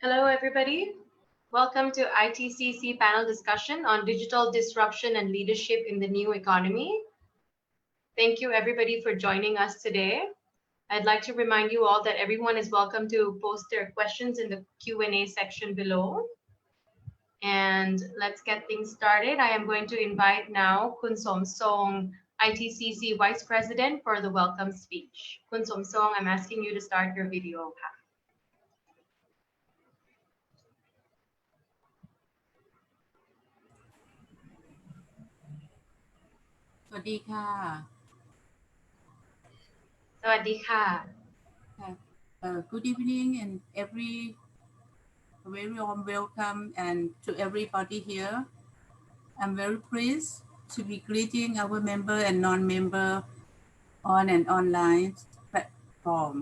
Hello, everybody. Welcome to ITCC panel discussion on digital disruption and leadership in the new economy. Thank you, everybody, for joining us today. I'd like to remind you all that everyone is welcome to post their questions in the Q&A section below. And let's get things started. I am going to invite now Kun Som Song, ITCC Vice President, for the welcome speech. Kun Som Song, I'm asking you to start your video. สวัสดีค่ะ สวัสดีค่ะ Good evening and very warm welcome and to everybody here. I'm very pleased to be greeting our member and non-member on an online platform.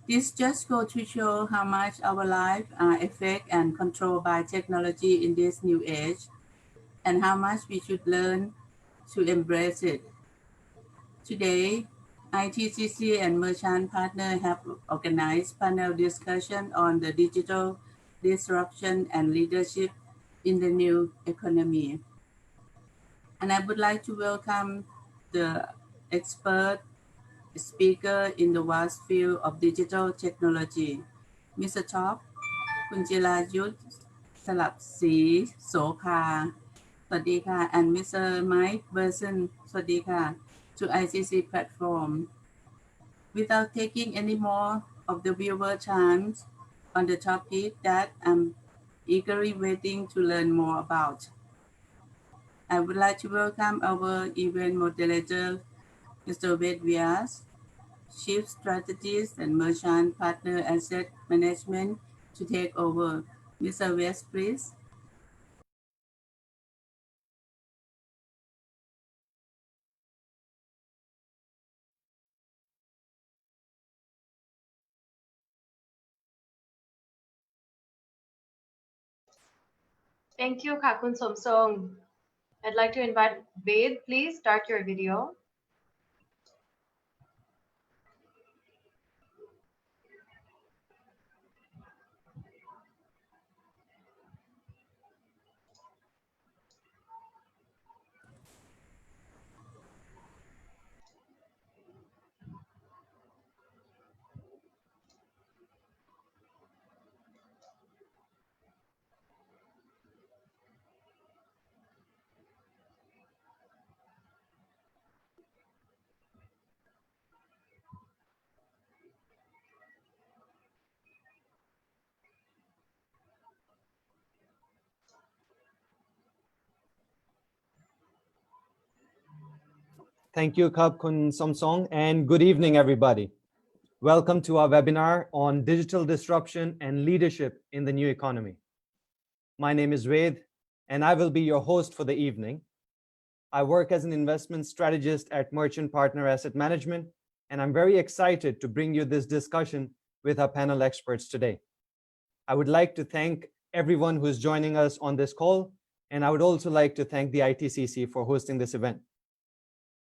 This just goes to show how much our lives are affected and controlled by technology in this new age and how much we should learn to embrace it. Today, ITCC and merchant partner have organized panel discussion on the digital disruption and leadership in the new economy. And I would like to welcome the expert speaker in the vast field of digital technology, Mr. Topp, คุณจิรายุทธ สลับศรีโสภา สวัสดีค่ะ and Mr. Mike Berson สวัสดีค่ะ to ITCC platform. Without taking any more of the viewer time on the topic that I'm eagerly waiting to learn more about, I would like to welcome our event moderator, Mr. Ved Vyas, Chief Strategist and Merchant Partner Asset Management, to take over. Mr. West, please. Thank you, Kakun Somsong. I'd like to invite Ved, please start your video. Thank you, Kun Somsong, and good evening, everybody. Welcome to our webinar on digital disruption and leadership in the new economy. My name is Ved, and I will be your host for the evening. I work as an investment strategist at Merchant Partner Asset Management, and I'm very excited to bring you this discussion with our panel experts today. I would like to thank everyone who is joining us on this call, and I would also like to thank the ITCC for hosting this event.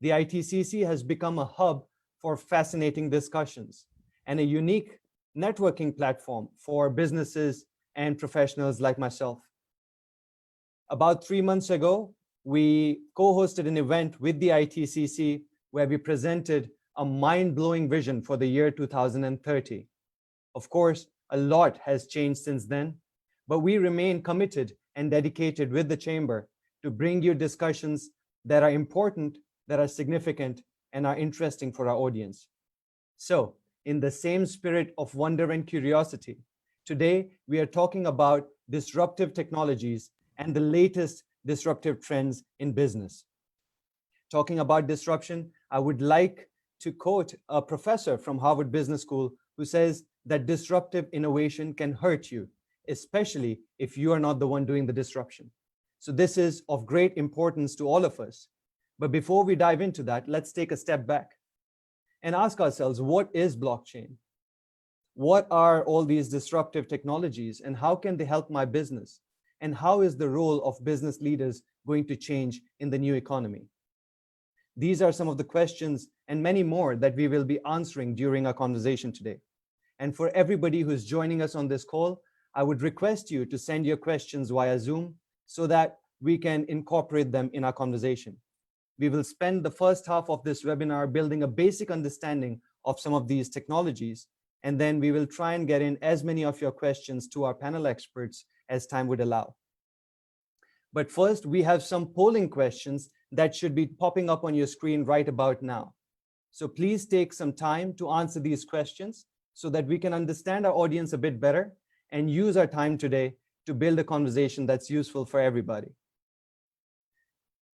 The ITCC has become a hub for fascinating discussions and a unique networking platform for businesses and professionals like myself. About 3 months ago, we co-hosted an event with the ITCC where we presented a mind-blowing vision for the year 2030. Of course, a lot has changed since then, but we remain committed and dedicated with the Chamber to bring you discussions that are important, that are significant, and are interesting for our audience. So, in the same spirit of wonder and curiosity, today we are talking about disruptive technologies and the latest disruptive trends in business. Talking about disruption, I would like to quote a professor from Harvard Business School who says that disruptive innovation can hurt you, especially if you are not the one doing the disruption. So this is of great importance to all of us. But before we dive into that, let's take a step back and ask ourselves, what is blockchain? What are all these disruptive technologies and how can they help my business? And how is the role of business leaders going to change in the new economy? These are some of the questions and many more that we will be answering during our conversation today. And for everybody who's joining us on this call, I would request you to send your questions via Zoom so that we can incorporate them in our conversation. We will spend the first half of this webinar building a basic understanding of some of these technologies, and then we will try and get in as many of your questions to our panel experts as time would allow. But first, we have some polling questions that should be popping up on your screen right about now. So please take some time to answer these questions so that we can understand our audience a bit better and use our time today to build a conversation that's useful for everybody.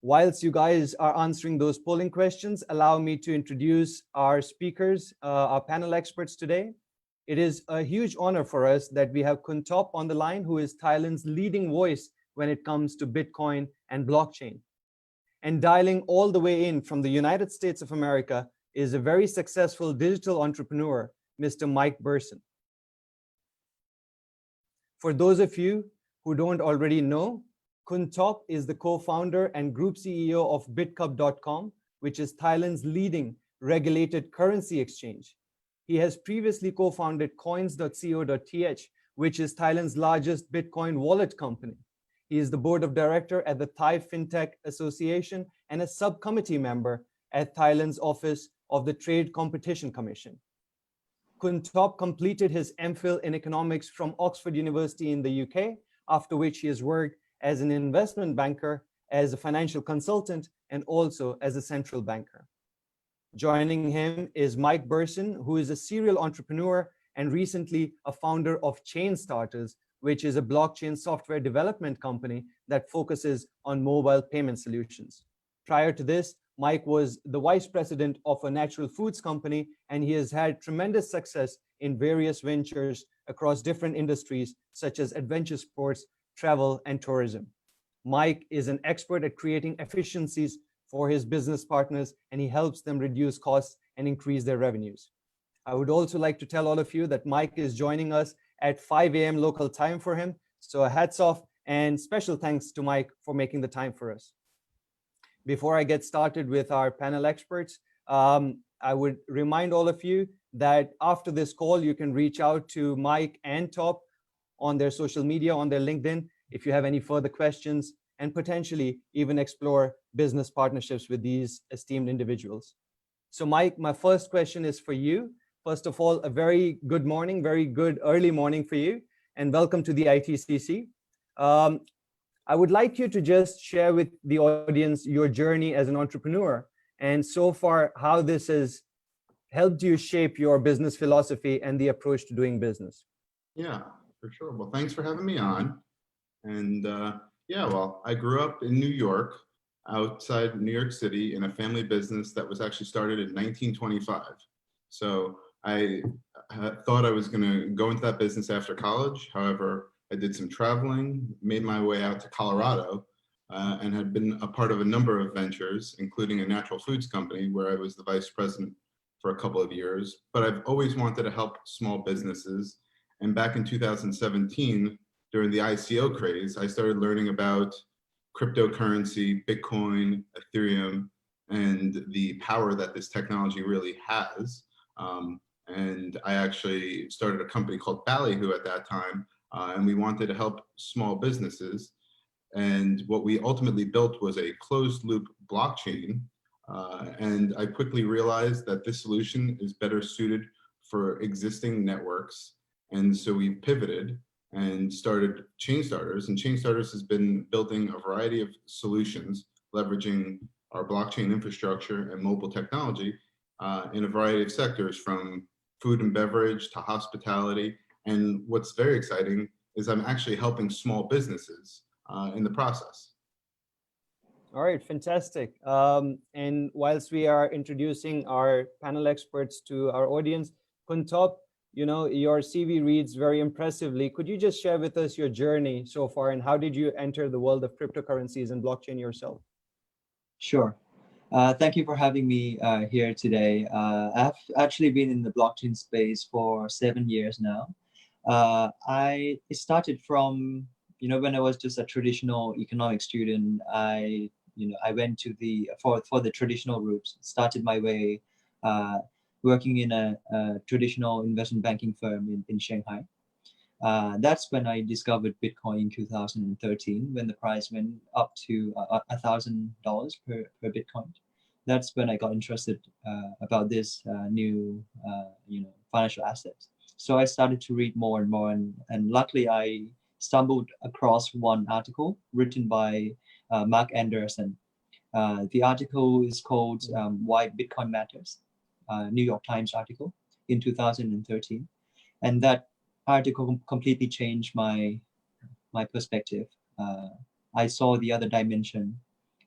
Whilst you guys are answering those polling questions, allow me to introduce our speakers, our panel experts today. It is a huge honor for us that we have Khun Topp on the line, who is Thailand's leading voice when it comes to Bitcoin and blockchain. And dialing all the way in from the United States of America is a very successful digital entrepreneur, Mr. Mike Berson. For those of you who don't already know, Khun Topp is the co-founder and group CEO of Bitkub.com, which is Thailand's leading regulated currency exchange. He has previously co-founded coins.co.th, which is Thailand's largest Bitcoin wallet company. He is the board of director at the Thai FinTech Association and a subcommittee member at Thailand's Office of the Trade Competition Commission. Khun Topp completed his MPhil in economics from Oxford University in the UK, after which he has worked as an investment banker, as a financial consultant, and also as a central banker. Joining him is Mike Berson, who is a serial entrepreneur and recently a founder of Chainstarters, which is a blockchain software development company that focuses on mobile payment solutions. Prior to this, Mike was the vice president of a natural foods company, and he has had tremendous success in various ventures across different industries, such as adventure sports, travel, and tourism. Mike is an expert at creating efficiencies for his business partners, and he helps them reduce costs and increase their revenues. I would also like to tell all of you that Mike is joining us at 5 a.m. local time for him. So hats off and special thanks to Mike for making the time for us. Before I get started with our panel experts, I would remind all of you that after this call, you can reach out to Mike and Topp on their social media, on their LinkedIn, if you have any further questions, and potentially even explore business partnerships with these esteemed individuals. So Mike, my first question is for you. First of all, a very good morning, very good early morning for you, and welcome to the ITCC. I would like you to just share with the audience your journey as an entrepreneur, and so far how this has helped you shape your business philosophy and the approach to doing business. Yeah, for sure. Well, thanks for having me on. And yeah, well, I grew up in New York, outside New York City, in a family business that was actually started in 1925. So I thought I was going to go into that business after college. However, I did some traveling, made my way out to Colorado, and had been a part of a number of ventures, including a natural foods company where I was the vice president for a couple of years. But I've always wanted to help small businesses. And back in 2017, during the ICO craze, I started learning about cryptocurrency, Bitcoin, Ethereum, and the power that this technology really has. And I actually started a company called Ballyhoo at that time, and we wanted to help small businesses. And what we ultimately built was a closed loop blockchain. And I quickly realized that this solution is better suited for existing networks. And so we pivoted and started Chainstarters. And Chainstarters has been building a variety of solutions, leveraging our blockchain infrastructure and mobile technology in a variety of sectors, from food and beverage to hospitality. And what's very exciting is I'm actually helping small businesses in the process. All right, fantastic. And whilst we are introducing our panel experts to our audience, Khun Topp, you know, your CV reads very impressively. Could you just share with us your journey so far, and how did you enter the world of cryptocurrencies and blockchain yourself? Sure. Thank you for having me here today. I've actually been in the blockchain space for 7 years now. I started from, when I was just a traditional economics student. I went to for the traditional routes, started my way working in a traditional investment banking firm in Shanghai. That's when I discovered Bitcoin in 2013, when the price went up to $1,000 per Bitcoin. That's when I got interested about this new, financial asset. So I started to read more and more, and luckily I stumbled across one article written by Mark Anderson. The article is called "Why Bitcoin Matters," New York Times article in 2013, and that article completely changed my perspective. I saw the other dimension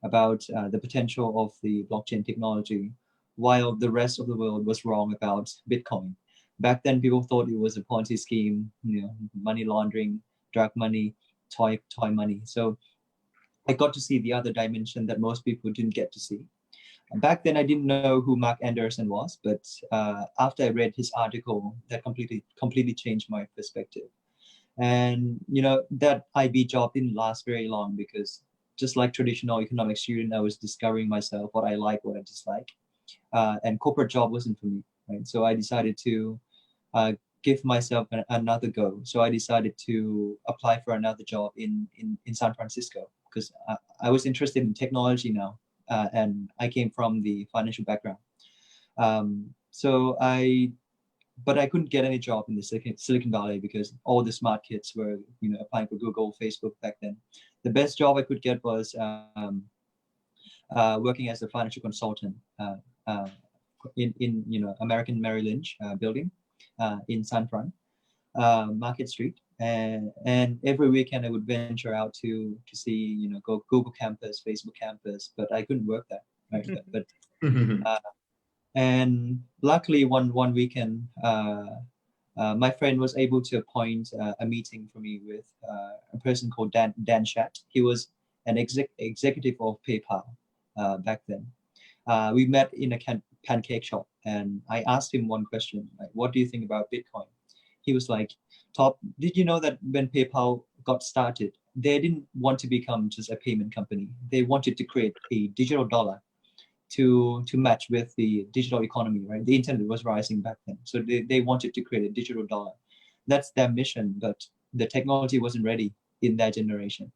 about the potential of the blockchain technology, while the rest of the world was wrong about Bitcoin. Back then, people thought it was a Ponzi scheme, money laundering, drug money, toy money. So I got to see the other dimension that most people didn't get to see. Back then, I didn't know who Mark Anderson was, but after I read his article, that completely changed my perspective. And that IB job didn't last very long, because just like traditional economics student, I was discovering myself, what I like, what I dislike, and corporate job wasn't for me, right? So I decided to give myself another go. So I decided to apply for another job in San Francisco, because I was interested in technology now, and I came from the financial background. But I couldn't get any job in the Silicon Valley, because all the smart kids were, applying for Google, Facebook back then. The best job I could get was working as a financial consultant in American Merrill Lynch building in San Fran, Market Street. And every weekend I would venture out to see, go Google campus, Facebook campus, but I couldn't work there, right? but and luckily one weekend, my friend was able to appoint a meeting for me with a person called Dan Shat. He was an executive of PayPal back then. We met in a pancake shop, and I asked him one question, like, what do you think about Bitcoin? He was like, Topp, did you know that when PayPal got started, they didn't want to become just a payment company. They wanted to create a digital dollar to match with the digital economy, right? The internet was rising back then. So they wanted to create a digital dollar. That's their mission, but the technology wasn't ready in that generation.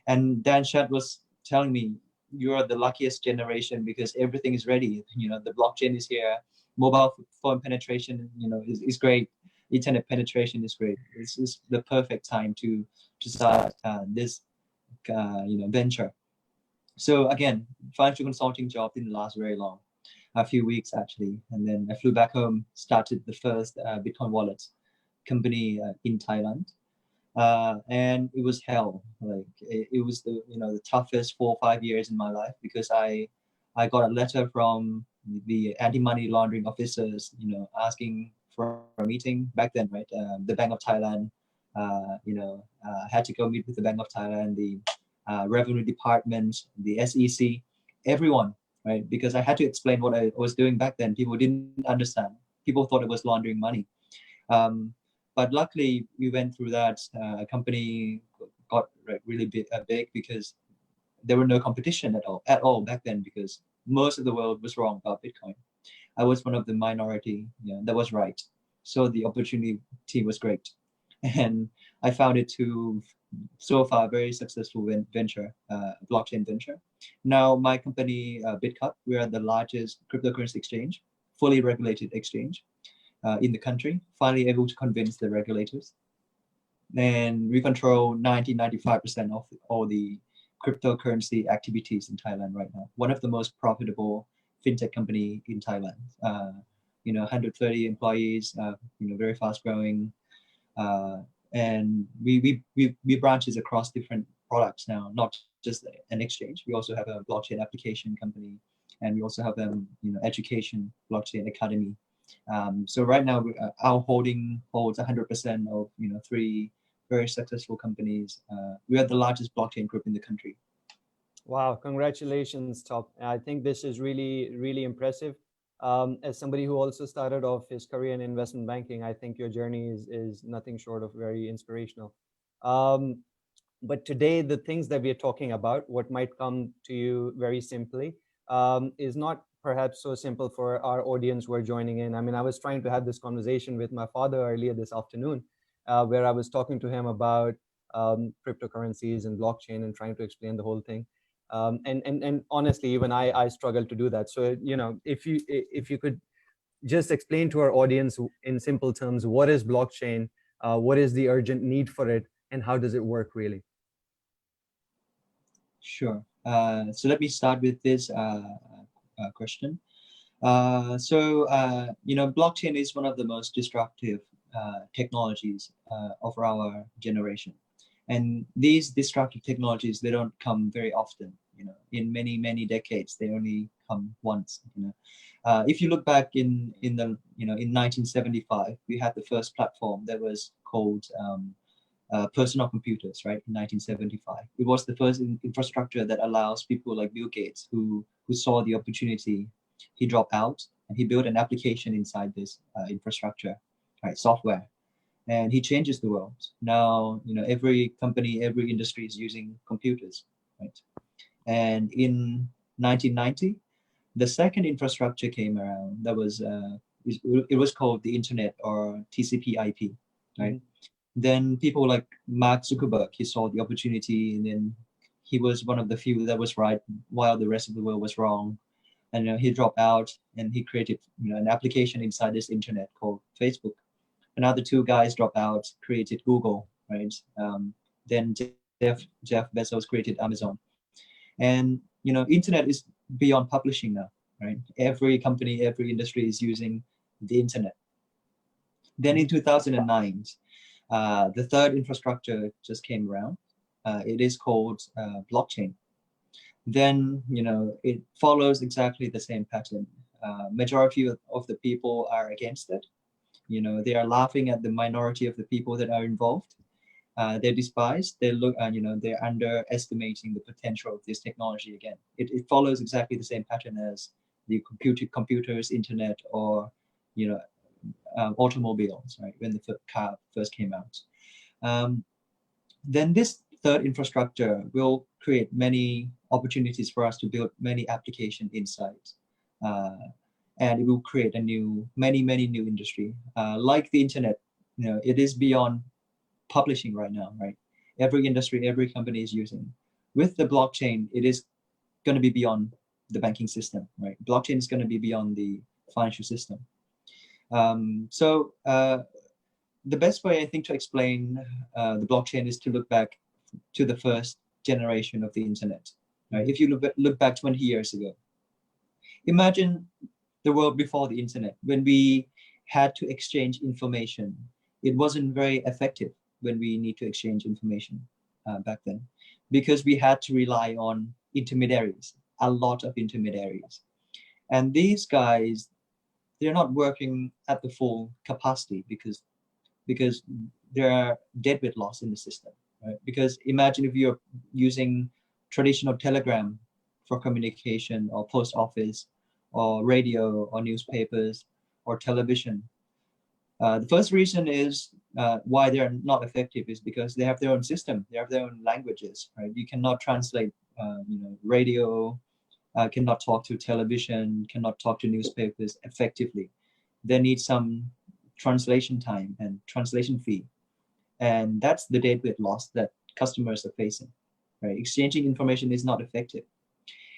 And Dan Shat was telling me, you are the luckiest generation, because everything is ready. The blockchain is here, mobile phone penetration, is great. Internet penetration is great. It's the perfect time to start this, venture. So again, financial consulting job didn't last very long, a few weeks actually. And then I flew back home, started the first Bitcoin wallet company in Thailand. And it was hell. Like it was the toughest 4 or 5 years in my life, because I got a letter from the anti-money laundering officers, asking for a meeting back then, right? The Bank of Thailand, had to go meet with the Bank of Thailand, the Revenue Department, the SEC, everyone, right? Because I had to explain what I was doing back then. People didn't understand. People thought it was laundering money. But luckily, we went through that. Company got really big, because there were no competition at all back then, because most of the world was wrong about Bitcoin. I was one of the minority that was right. So the opportunity was great. And I found it to so far very successful venture, blockchain venture. Now my company, Bitkub, we are the largest cryptocurrency exchange, fully regulated exchange in the country, finally able to convince the regulators. And we control 95% of all the cryptocurrency activities in Thailand right now. One of the most profitable fintech company in Thailand. 130 employees, very fast growing. And we branches across different products now, not just an exchange. We also have a blockchain application company, and we also have education blockchain academy. So right now our holding holds 100% of 3 very successful companies. We are the largest blockchain group in the country. Wow, congratulations, Topp. I think this is really, really impressive. As somebody who also started off his career in investment banking, I think your journey is nothing short of very inspirational. But today, the things that we are talking about, what might come to you very simply, is not perhaps so simple for our audience who are joining in. I mean, I was trying to have this conversation with my father earlier this afternoon, where I was talking to him about cryptocurrencies and blockchain and trying to explain the whole thing. And honestly, even I struggle to do that. So, if you could just explain to our audience in simple terms, what is blockchain, what is the urgent need for it, and how does it work really? Sure. So let me start with this question. Blockchain is one of the most disruptive technologies of our generation. And these disruptive technologies, they don't come very often. In many decades, they only come once. If you look back in 1975, we had the first platform that was called personal computers, right? In 1975, it was the first infrastructure that allows people like Bill Gates, who saw the opportunity. He dropped out and he built an application inside this infrastructure, right? Software, and he changes the world. Now, every company, every industry is using computers, right? And in 1990, the second infrastructure came around. That was it was called the internet, or TCP/IP, right? Mm-hmm. Then people like Mark Zuckerberg, he saw the opportunity, and then he was one of the few that was right while the rest of the world was wrong. And he dropped out and he created an application inside this internet called Facebook. Another two guys dropped out, created Google, right? Then Jeff Bezos created Amazon. And internet is beyond publishing now, right? Every company, every industry is using the internet. Then in 2009, the third infrastructure just came around. It is called blockchain. Then it follows exactly the same pattern. Majority of the people are against it. They are laughing at the minority of the people that are involved. They're despised. They look, they're underestimating the potential of this technology again. It follows exactly the same pattern as the computers, internet, or automobiles, right? When the car first came out. Then this third infrastructure will create many opportunities for us to build many applications inside. And it will create many new industry. Like the internet, it is beyond publishing right now, right? Every industry, every company is using. With the blockchain, it is going to be beyond the banking system, right? Blockchain is going to be beyond the financial system. The best way, I think, to explain the blockchain is to look back to the first generation of the internet. Right? If you look back 20 years ago, imagine the world before the internet. When we had to exchange information, it wasn't very effective when we need to exchange information back then, because we had to rely on intermediaries, a lot of intermediaries. And these guys, they're not working at the full capacity because there are deadweight loss in the system, right? Because imagine if you're using traditional telegram for communication, or post office, or radio, or newspapers, or television. The first reason is why they're not effective is because they have their own system, they have their own languages, right? You cannot translate, radio, cannot talk to television, cannot talk to newspapers effectively. They need some translation time and translation fee. And that's the deadweight loss that customers are facing, right? Exchanging information is not effective.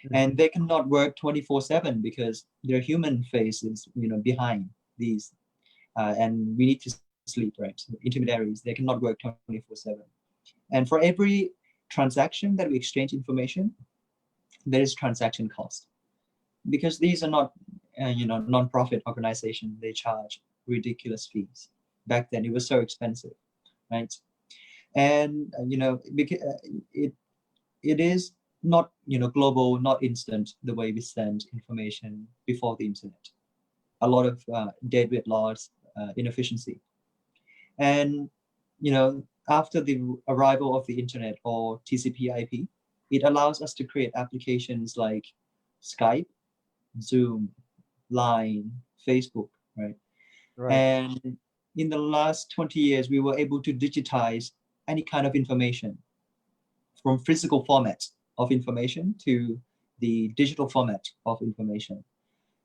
Mm-hmm. And they cannot work 24/7 because their human face is, behind these. And we need to sleep, right? So intermediaries, they cannot work 24/7. And for every transaction that we exchange information, there is transaction cost. Because these are not, non-profit organizations, they charge ridiculous fees. Back then, it was so expensive, right? And, it is not, global, not instant, the way we send information before the internet. A lot of deadweight loss, inefficiency. And, after the arrival of the internet, or TCP/IP, it allows us to create applications like Skype, Zoom, Line, Facebook, right? And in the last 20 years, we were able to digitize any kind of information, from physical format of information to the digital format of information.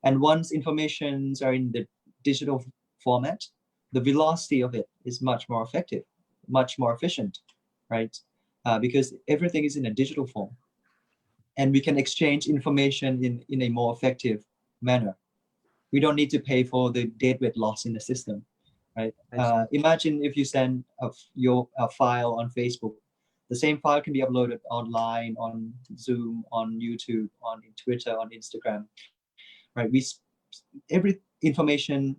And once informations are in the digital format, the velocity of it is much more effective, much more efficient, right? Because everything is in a digital form, and we can exchange information in a more effective manner. We don't need to pay for the deadweight loss in the system, right? Imagine if you send your file on Facebook, the same file can be uploaded online, on Zoom, on YouTube, on Twitter, on Instagram, right? Every information,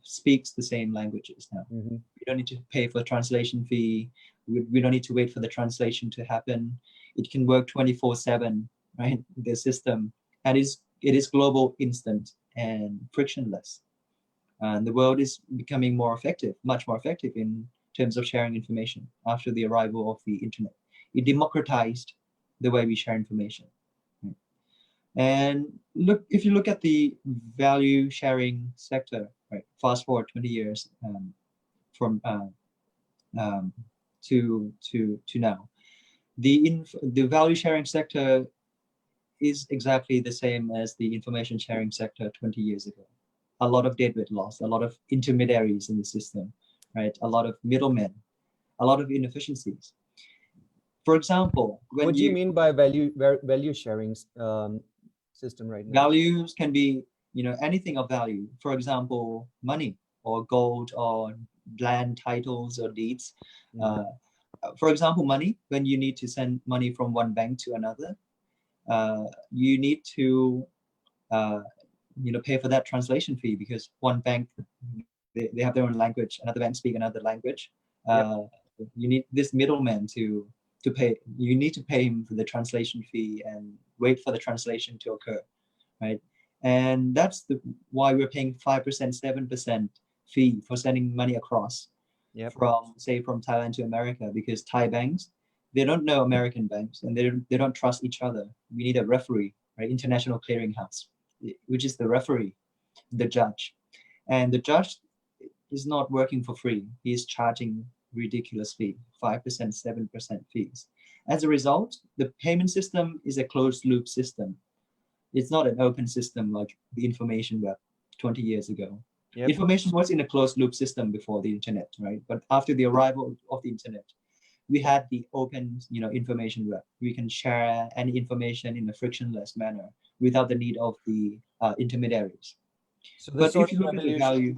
speaks the same languages now. Mm-hmm. We don't need to pay for translation fee. We don't need to wait for the translation to happen. It can work 24/7, right? The system, and it is global, instant, and frictionless. And the world is becoming more effective, much more effective in terms of sharing information after the arrival of the internet. It democratized the way we share information. Right? And if you look at the value sharing sector, right? Fast forward 20 years from to now, the value sharing sector is exactly the same as the information sharing sector 20 years ago. A lot of deadweight loss, a lot of intermediaries in the system, right? A lot of middlemen, a lot of inefficiencies. For example, what do you mean by value sharing system right now? Values can be, anything of value. For example, money or gold or land titles or deeds. Mm-hmm. For example, money, when you need to send money from one bank to another, you need to pay for that translation fee, because one bank, they have their own language, another bank speak another language. You need this middleman to pay. You need to pay him for the translation fee and wait for the translation to occur, right? And that's why we're paying 5%, 7% fee for sending money across from Thailand to America, because Thai banks, they don't know American banks, and they don't trust each other. We need a referee, right? International clearinghouse, which is the referee, the judge. And the judge is not working for free. He is charging ridiculous fee, 5%, 7% fees. As a result, the payment system is a closed loop system. It's not an open system like the information web 20 years ago. Information was in a closed loop system before the internet, right? But after the arrival of the internet, we had the open, information web. We can share any information in a frictionless manner without the need of the intermediaries. So the sort of revolution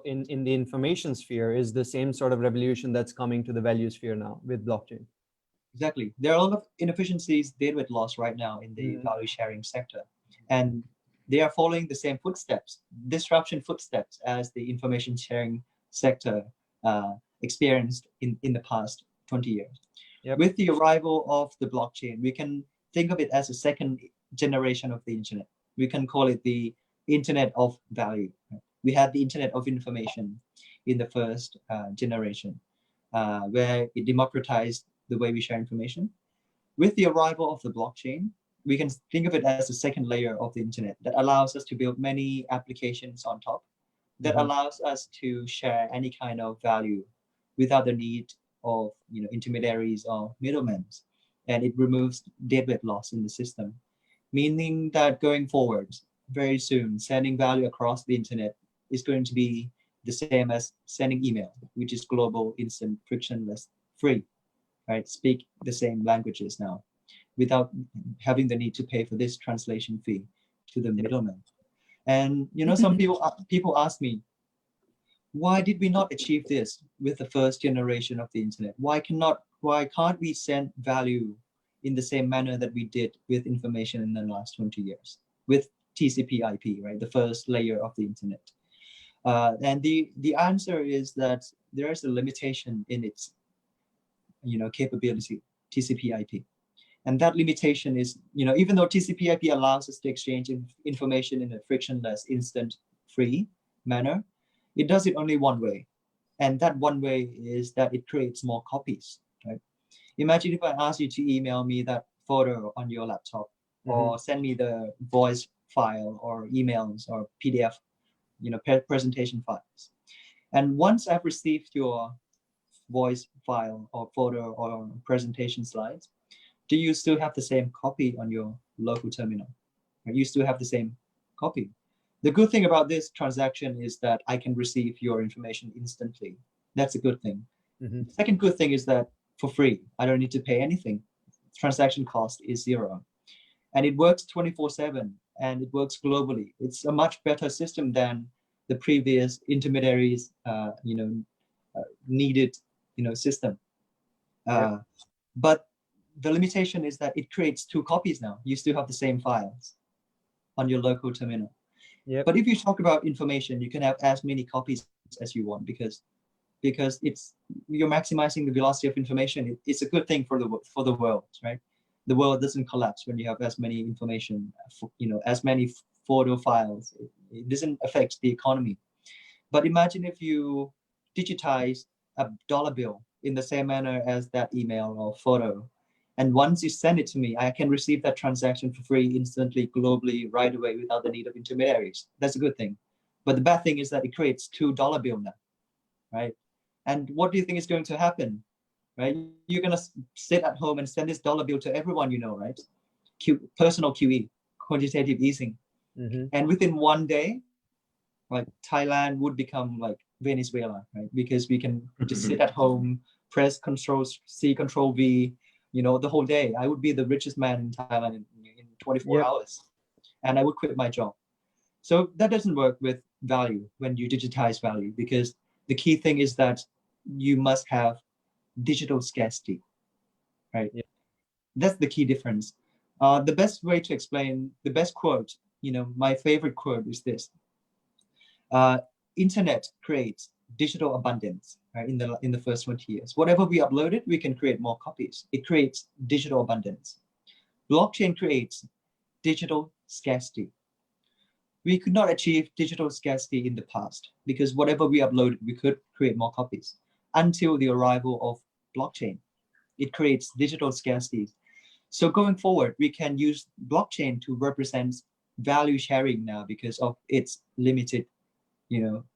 in the information sphere is the same sort of revolution that's coming to the value sphere now with blockchain. Exactly. There are a lot of inefficiencies, deadweight loss right now in the value sharing sector. And they are following the same footsteps, disruption footsteps, as the information sharing sector experienced in the past 20 years. With the arrival of the blockchain, we can think of it as a second generation of the internet. We can call it the internet of value. We had the internet of information in the first generation, where it democratized the way we share information. With the arrival of the blockchain, we can think of it as a second layer of the internet that allows us to build many applications on top, that allows us to share any kind of value without the need of intermediaries or middlemen. And it removes deadweight loss in the system, meaning that going forward, very soon, sending value across the internet is going to be the same as sending email, which is global, instant, frictionless, free, right? Speak the same languages now, without having the need to pay for this translation fee to the middleman. And some people ask me, why did we not achieve this with the first generation of the internet? Why can't we send value in the same manner that we did with information in the last 20 years with TCP/IP, right? The first layer of the internet. And the answer is that there is a limitation in its capability, TCP/IP. And that limitation is, even though TCP/IP allows us to exchange information in a frictionless, instant, free manner, it does it only one way. And that one way is that it creates more copies, right? Imagine if I asked you to email me that photo on your laptop, or send me the voice file or emails or PDF, presentation files. And once I've received your voice file or photo or presentation slides, do you still have the same copy on your local terminal? Or you still have the same copy? The good thing about this transaction is that I can receive your information instantly. That's a good thing. Mhm. The second good thing is that for free, I don't need to pay anything. Transaction cost is 0. And it works 24/7 and it works globally. It's a much better system than the previous intermediaries, needed, system. But the limitation is that it creates 2 copies now. You still have the same files on your local terminal. Yep. But if you talk about information, you can have as many copies as you want because you're maximizing the velocity of information. It's a good thing for the world, right? The world doesn't collapse when you have as many information, as many photo files. It doesn't affect the economy. But imagine if you digitize a dollar bill in the same manner as that email or photo. And once you send it to me, I can receive that transaction for free instantly, globally, right away, without the need of intermediaries. That's a good thing. But the bad thing is that it creates $2 bill now, right? And what do you think is going to happen, right? You're going to sit at home and send this dollar bill to everyone you know, right? Personal QE, quantitative easing. Mhm. And within one day, like Thailand would become like Venezuela, right? Because we can just sit at home, press Control-C, Control-V, the whole day. I would be the richest man in Thailand in 24 Yep. hours, and I would quit my job. So that doesn't work with value when you digitize value, because the key thing is that you must have digital scarcity, right? Yep. That's the key difference. The best way to explain, the best quote, my favorite quote is this. Internet creates digital abundance, right? In the first 20 years, whatever we uploaded, we can create more copies. It creates digital abundance. Blockchain creates digital scarcity. We could not achieve digital scarcity in the past because whatever we uploaded, we could create more copies until the arrival of blockchain. It creates digital scarcity. So going forward, we can use blockchain to represent value sharing now because of its limited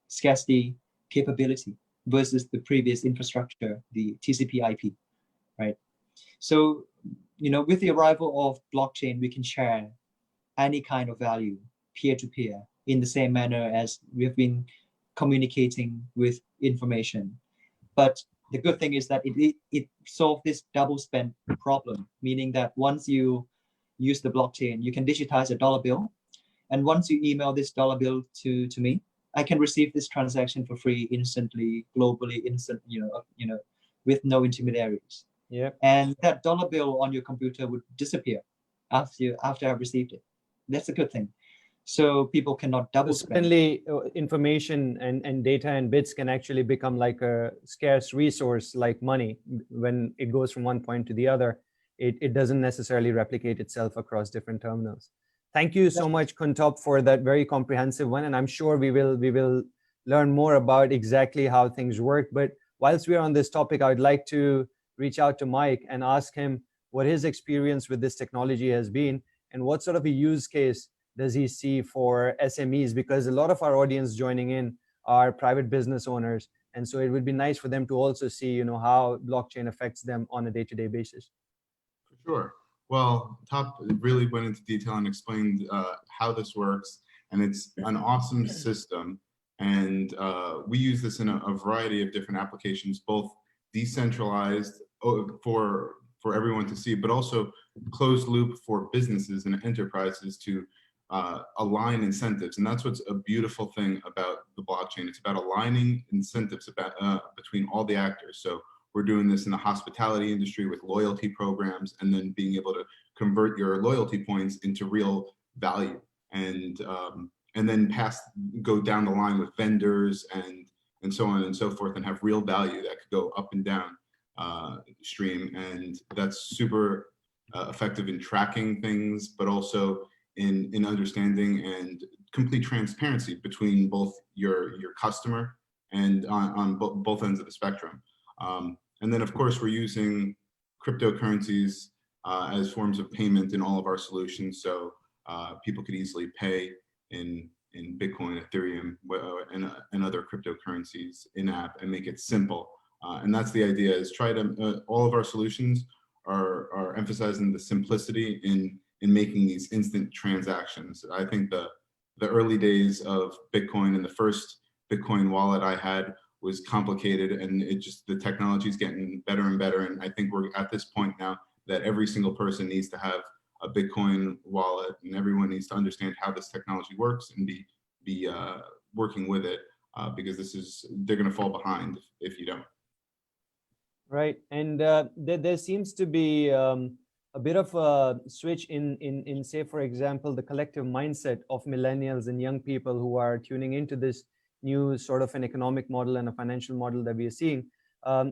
scarcity capability versus the previous infrastructure, the TCP/IP, right? So, with the arrival of blockchain, we can share any kind of value peer-to-peer in the same manner as we've been communicating with information. But the good thing is that it solved this double spend problem, meaning that once you use the blockchain, you can digitize a dollar bill. And once you email this dollar bill to me, I can receive this transaction for free instantly, globally, with no intermediaries. Yeah. And that dollar bill on your computer would disappear after I've received it. That's a good thing. So people cannot double spend. Certainly, information and data and bits can actually become like a scarce resource, like money. When it goes from one point to the other, it doesn't necessarily replicate itself across different terminals. Thank you so much, Topp, for that very comprehensive one. And I'm sure we will learn more about exactly how things work. But whilst we're on this topic, I would like to reach out to Mike and ask him what his experience with this technology has been and what sort of a use case does he see for SMEs, because a lot of our audience joining in are private business owners. And so it would be nice for them to also see, how blockchain affects them on a day-to-day basis. For sure. Well, Topp really went into detail and explained how this works, and it's an awesome system. And we use this in a variety of different applications, both decentralized for everyone to see, but also closed loop for businesses and enterprises to align incentives. And that's what's a beautiful thing about the blockchain. It's about aligning incentives between all the actors. So we're doing this in the hospitality industry with loyalty programs, and then being able to convert your loyalty points into real value, and then go down the line with vendors and so on and so forth, and have real value that could go up and down stream. And that's super effective in tracking things, but also in understanding and complete transparency between both your customer and on both ends of the spectrum. And then, of course, we're using cryptocurrencies as forms of payment in all of our solutions. So people could easily pay in Bitcoin, Ethereum, and other cryptocurrencies in-app, and make it simple. And that's the idea, is try to, all of our solutions are emphasizing the simplicity in making these instant transactions. I think the early days of Bitcoin, and the first Bitcoin wallet I had was complicated, and the technology is getting better and better. And I think we're at this point now that every single person needs to have a Bitcoin wallet, and everyone needs to understand how this technology works and be working with it, because they're going to fall behind if you don't. Right, and there seems to be a bit of a switch in say, for example, the collective mindset of millennials and young people who are tuning into this new sort of an economic model and a financial model that we are seeing.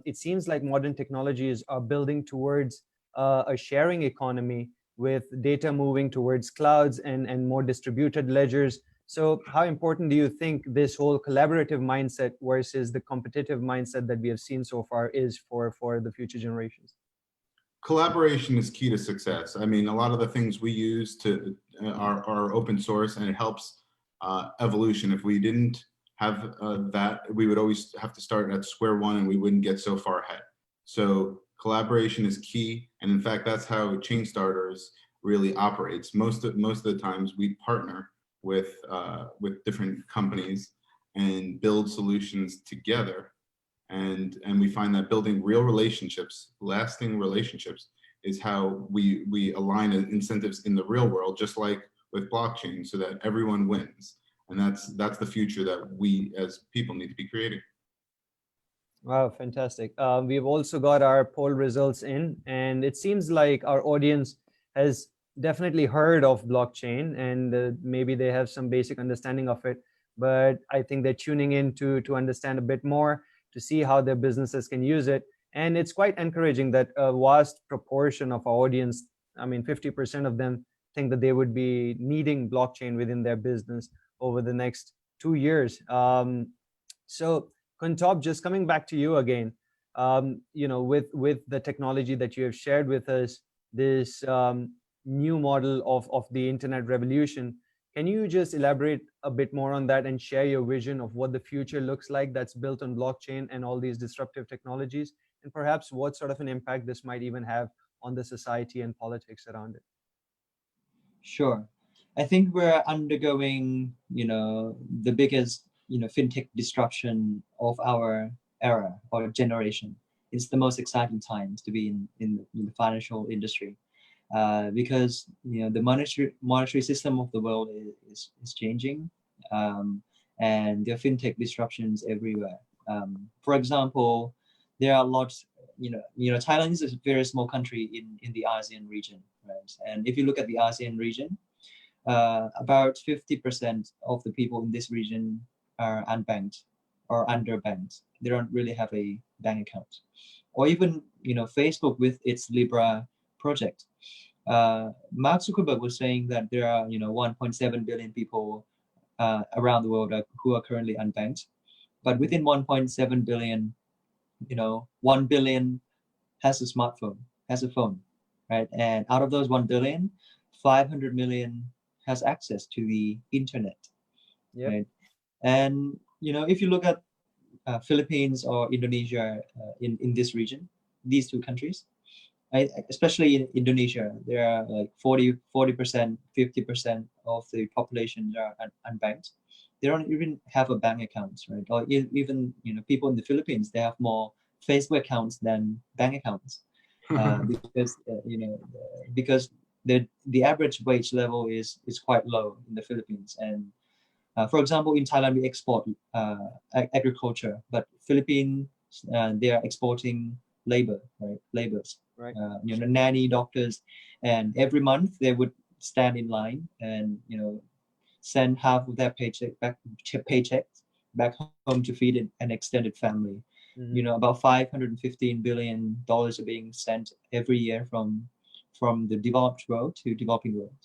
It seems like modern technologies are building towards a sharing economy, with data moving towards clouds and more distributed ledgers. So how important do you think this whole collaborative mindset versus the competitive mindset that we have seen so far is for the future generations? Collaboration is key to success. I mean, a lot of the things we use are open source, and it helps evolution. If we didn't have that, we would always have to start at square one, and we wouldn't get so far ahead. So collaboration is key, and in fact, that's how Chainstarters really operates. Most of the times, we partner with different companies and build solutions together. And we find that building real relationships, lasting relationships, is how we align incentives in the real world, just like with blockchain, so that everyone wins. And that's the future that we as people need to be creating. Wow, fantastic. We've also got our poll results in, and it seems like our audience has definitely heard of blockchain, and maybe they have some basic understanding of it, but I think they're tuning in to understand a bit more, to see how their businesses can use it. And it's quite encouraging that a vast proportion of our audience, I mean, 50% of them think that they would be needing blockchain within their business over the next 2 years. So Topp, just coming back to you again, with the technology that you have shared with us, this new model of the internet revolution, can you just elaborate a bit more on that and share your vision of what the future looks like that's built on blockchain and all these disruptive technologies, and perhaps what sort of an impact this might even have on the society and politics around it? Sure. I think we're undergoing, the biggest, fintech disruption of our era or generation. It's the most exciting times to be in the financial industry. Because the monetary system of the world is changing, and there are fintech disruptions everywhere. For example, there are lots. Thailand is a very small country in the ASEAN region, right? And if you look at the ASEAN region, about 50% of the people in this region are unbanked or underbanked. They don't really have a bank account, or even Facebook with its Libra project. Mark Zuckerberg was saying that there are 1.7 billion people around the world who are currently unbanked, but within 1.7 billion, 1 billion has a smartphone, has a phone, right? And out of those 1 billion, 500 million has access to the internet. Yep. Right? And if you look at Philippines or Indonesia, in this region, these two countries, especially in Indonesia, there are like 40%, 50% of the population are unbanked. They don't even have a bank account, right? Or even people in the Philippines, they have more Facebook accounts than bank accounts, because the average wage level is quite low in the Philippines. And for example, in Thailand, we export agriculture, but Philippines, they are exporting labor, right? Laborers, right? Nanny, doctors, and every month they would stand in line and send half of their paycheck back home to feed an extended family. Mm-hmm. About $515 billion are being sent every year from the developed world to developing world.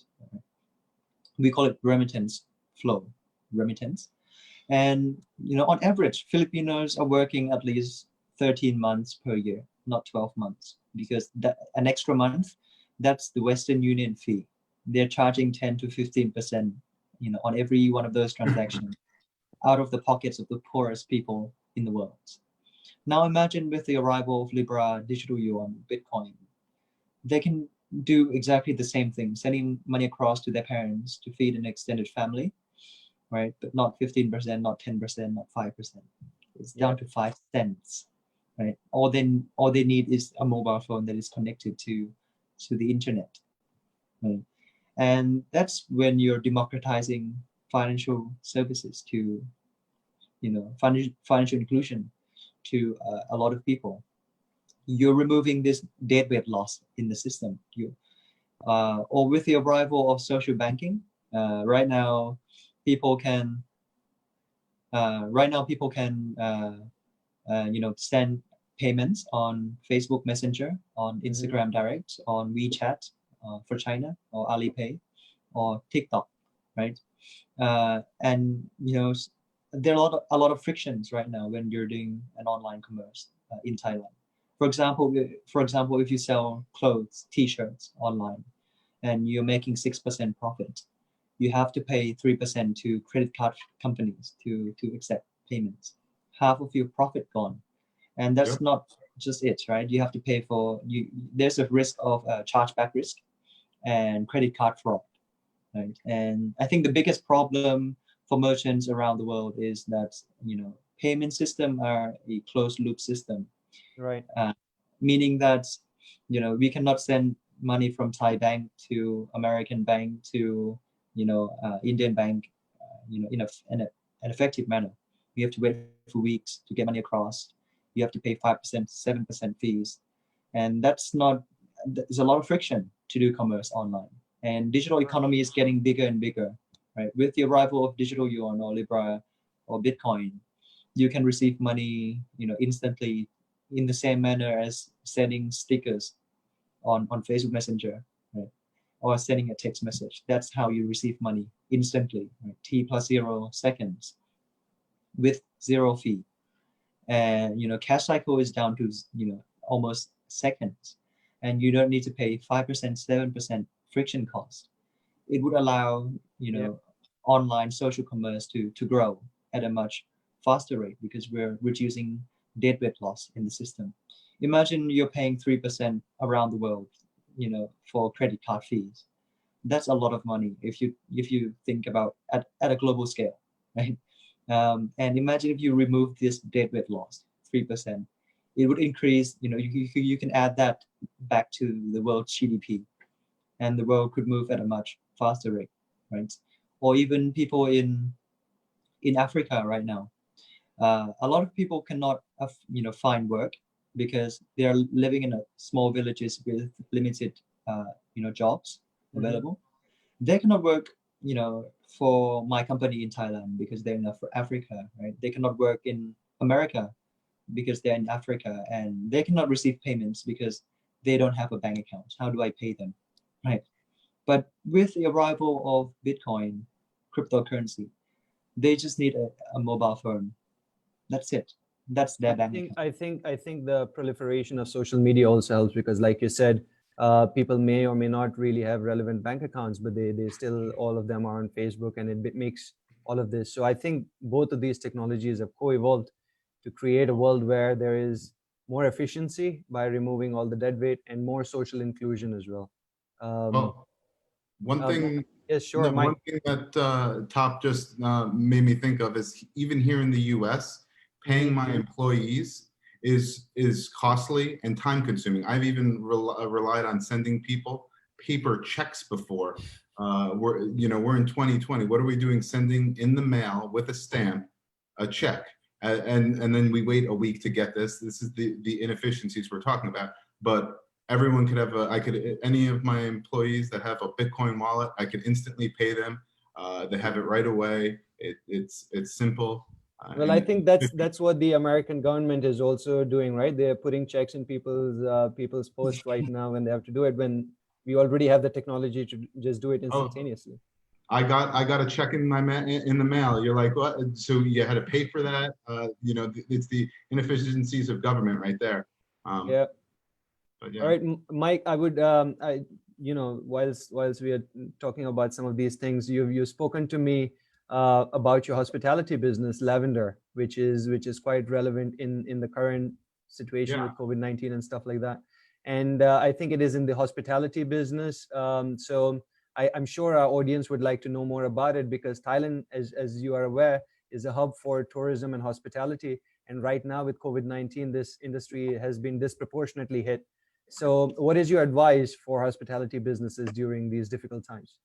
We call it remittance flow, remittance. And on average, Filipinos are working at least 13 months per year, not 12 months, because an extra month, that's the Western Union fee. They're charging 10 to 15%, on every one of those transactions out of the pockets of the poorest people in the world. Now imagine with the arrival of Libra, digital yuan, Bitcoin, they can do exactly the same thing, sending money across to their parents to feed an extended family. right? But not 15%, not 10%, not 5%. It's down to 5 cents, right? All they need is a mobile phone that is connected to the internet, right? And that's when you're democratizing financial services to, financial inclusion to a lot of people. You're removing this deadweight loss in the system. Or with the arrival of social banking, right now people can send payments on Facebook Messenger, on Instagram Direct, on WeChat for China, or Alipay, or TikTok, right? And there are a lot of frictions right now when you're doing an online commerce in Thailand. For example, if you sell clothes, T-shirts online, and you're making 6% profit, you have to pay 3% to credit card companies to accept payments. Half of your profit gone, and that's not just it, right? You have to pay for there's a risk of chargeback risk and credit card fraud, right? And I think the biggest problem for merchants around the world is that payment system are a closed loop system, right? Meaning that we cannot send money from Thai bank to American bank to Indian bank in an effective manner. You have to wait for weeks to get money across. You have to pay 5%, 7% fees, and there's a lot of friction to do commerce online. And digital economy is getting bigger and bigger, right? With the arrival of digital yuan or Libra or Bitcoin, you can receive money instantly in the same manner as sending stickers on Facebook Messenger, right? Or sending a text message. That's how you receive money instantly, right? T+0 seconds with 0 fee. And cash cycle is down to almost seconds, and you don't need to pay 5%, 7% friction cost. It would allow online social commerce to grow at a much faster rate because we're reducing deadweight loss in the system. Imagine you're paying 3% around the world, for credit card fees. That's a lot of money if you think about at a global scale, right? And imagine if you remove this deadweight loss, 3%, it would increase. You can add that back to the world's GDP, and the world could move at a much faster rate, right? Or even people in Africa right now. A lot of people cannot, find work because they are living in small villages with limited, jobs available. They cannot work, for my company in Thailand because they're in Africa, right? They cannot work in America because they're in Africa, and they cannot receive payments because they don't have a bank account. How do I pay them, right? But with the arrival of Bitcoin, cryptocurrency, they just need a mobile phone. That's it. That's their bank account. I think the proliferation of social media also helps because, like you said, people may or may not really have relevant bank accounts, but they still, all of them are on Facebook, and it makes all of this. So I think both of these technologies have co-evolved to create a world where there is more efficiency by removing all the dead weight and more social inclusion as well. One thing, yes, sure, no, one thing that Topp just made me think of is even here in the U.S., paying my employees is costly and time consuming. I've even relied on sending people paper checks before. We're in 2020. What are we doing? Sending in the mail with a stamp a check, and then we wait a week to get this. This is the inefficiencies we're talking about. But everyone could have any of my employees that have a Bitcoin wallet, I could instantly pay them. They have it right away. It's simple. Well, I think that's what the American government is also doing, right? They're putting checks in people's posts right now when they have to do it, when we already have the technology to just do it instantaneously. I got a check in the mail. You're like, what? So you had to pay for that? It's the inefficiencies of government right there. Yeah. But yeah. All right, Mike, I would, whilst we are talking about some of these things, you've spoken to me about your hospitality business, Lavndr, which is quite relevant in the current situation with COVID-19 and stuff like that. And I think it is in the hospitality business. So I'm sure our audience would like to know more about it, because Thailand, as you are aware, is a hub for tourism and hospitality. And right now with COVID-19, this industry has been disproportionately hit. So what is your advice for hospitality businesses during these difficult times?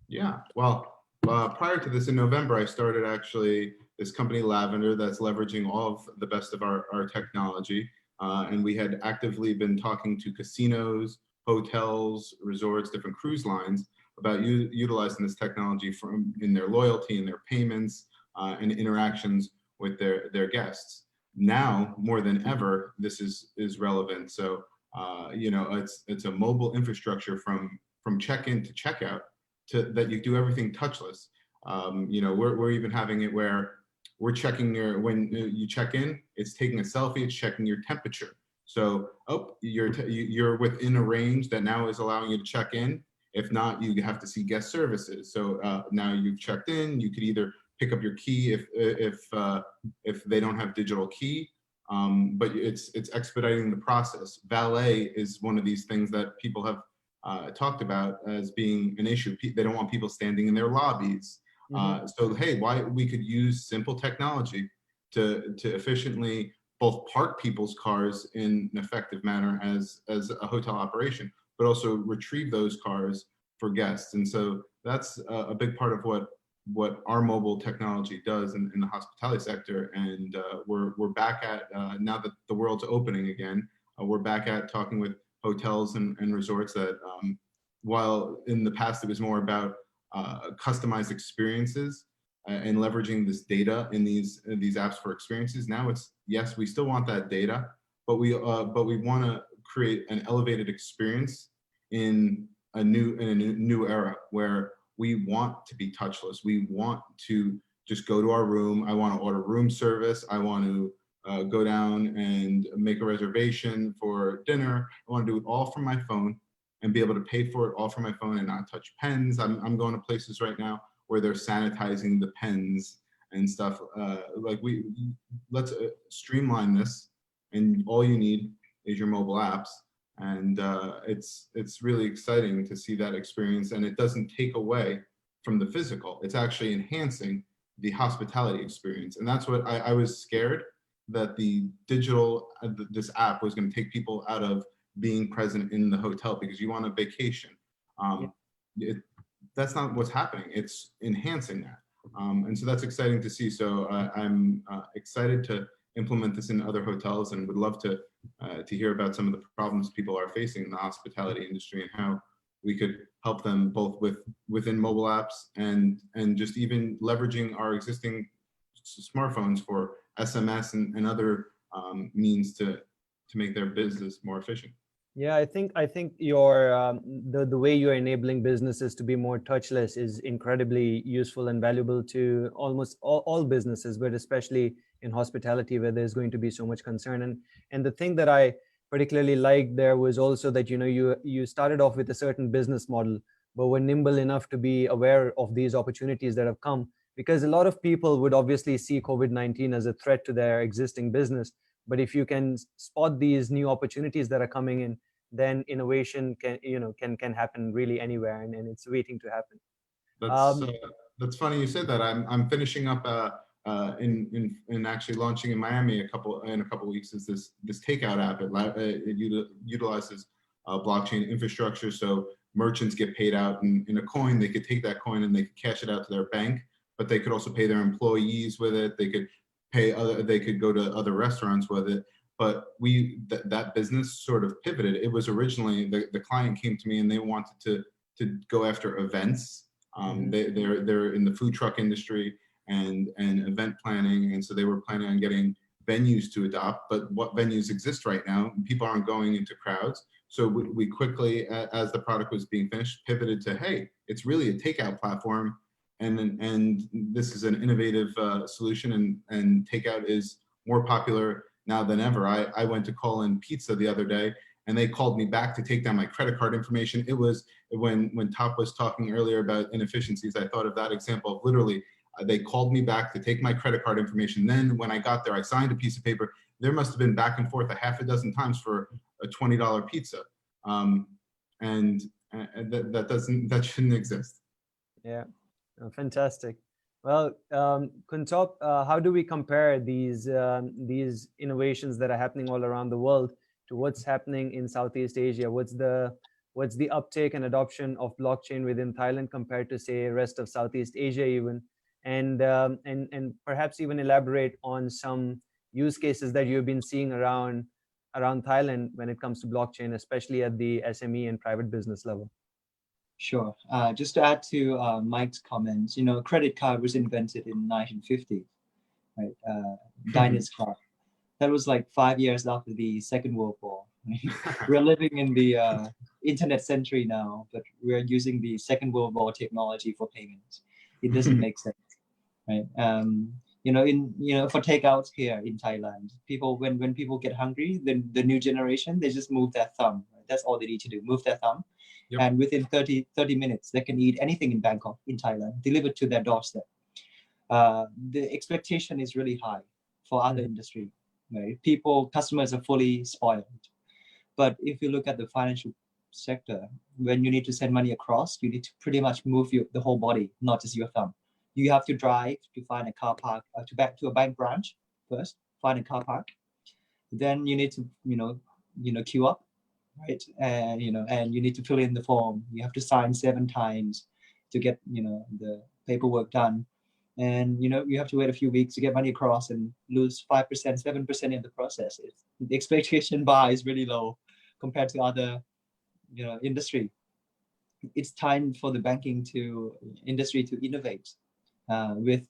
Yeah, well, prior to this in November, I started actually this company Lavndr that's leveraging all of the best of our technology. And we had actively been talking to casinos, hotels, resorts, different cruise lines about utilizing this technology in their loyalty and their payments and interactions with their guests. Now, more than ever, this is relevant. So, you know, it's a mobile infrastructure from check-in to checkout, that you do everything touchless. You know, we're even having it where we're checking when you check in, it's taking a selfie, it's checking your temperature. So, oh, you're within a range that now is allowing you to check in. If not, you have to see guest services. So now you've checked in, you could either pick up your key if they don't have digital key, but it's expediting the process. Valet is one of these things that people have talked about as being an issue. They don't want people standing in their lobbies. So hey, why we could use simple technology to efficiently both park people's cars in an effective manner as a hotel operation, but also retrieve those cars for guests. And so that's a big part of what our mobile technology does in the hospitality sector. And we're back at, now that the world's opening again, we're back at talking with hotels and resorts that while in the past it was more about customized experiences and leveraging this data in these apps for experiences. Now it's, yes, we still want that data, but we want to create an elevated experience in a new era where we want to be touchless. We want to just go to our room. I want to order room service. I want to go down and make a reservation for dinner. I want to do it all from my phone and be able to pay for it all from my phone and not touch pens. I'm going to places right now where they're sanitizing the pens and stuff. Like let's streamline this, and all you need is your mobile apps. And it's really exciting to see that experience, and it doesn't take away from the physical. It's actually enhancing the hospitality experience. And that's what I was scared that the digital, this app was going to take people out of being present in the hotel because you want a vacation. That's not what's happening. It's enhancing that. And so that's exciting to see. So I'm excited to implement this in other hotels, and would love to hear about some of the problems people are facing in the hospitality industry and how we could help them both within mobile apps and just even leveraging our existing smartphones for SMS and other means to make their business more efficient. Yeah, I think your the way you're enabling businesses to be more touchless is incredibly useful and valuable to almost all businesses, but especially in hospitality where there's going to be so much concern. And the thing that I particularly liked there was also that, you know, you started off with a certain business model, but were nimble enough to be aware of these opportunities that have come, because a lot of people would obviously see COVID-19 as a threat to their existing business. But if you can spot these new opportunities that are coming in, then innovation can happen really anywhere, and it's waiting to happen. That's funny you said that. I'm finishing up in actually launching in Miami in a couple weeks is this takeout app. It utilizes blockchain infrastructure, so merchants get paid out in a coin. They could take that coin and they could cash it out to their bank, but they could also pay their employees with it. They could they could go to other restaurants with it. But that business sort of pivoted. It was originally the client came to me and they wanted to go after events. They're in the food truck industry and event planning, and so they were planning on getting venues to adopt. But what venues exist right now? People aren't going into crowds. So we quickly, as the product was being finished, pivoted to, hey, it's really a takeout platform. And this is an innovative solution, and takeout is more popular now than ever. I went to call in pizza the other day, and they called me back to take down my credit card information. It was when Topp was talking earlier about inefficiencies, I thought of that example of literally, they called me back to take my credit card information. Then when I got there, I signed a piece of paper. There must have been back and forth a half a dozen times for a $20 pizza. And and that shouldn't exist. Yeah, fantastic. Well, Top, how do we compare these innovations that are happening all around the world to what's happening in Southeast Asia? What's the uptake and adoption of blockchain within Thailand compared to, say, rest of Southeast Asia even? And perhaps even elaborate on some use cases that you've been seeing around Thailand when it comes to blockchain, especially at the SME and private business level. Sure. Just to add to Mike's comments, credit card was invented in 1950, right? Diners card. That was like 5 years after the Second World War. We're living in the internet century now, but we're using the Second World War technology for payments. It doesn't make sense, right? For takeouts here in Thailand, people when people get hungry, then the new generation, they just move their thumb. Right? That's all they need to do, move their thumb. Yep. And within 30 minutes, they can eat anything in Bangkok, in Thailand, delivered to their doorstep. The expectation is really high for other industry. Right? Customers are fully spoiled. But if you look at the financial sector, when you need to send money across, you need to pretty much move the whole body, not just your thumb. You have to drive to find a car park, to a bank branch first, find a car park. Then you need to, queue up, right? And you need to fill in the form. You have to sign 7 times to get, the paperwork done. And, you have to wait a few weeks to get money across and lose 5%, 7% in the process. The expectation bar is really low compared to other, industry. It's time for the banking industry to innovate with,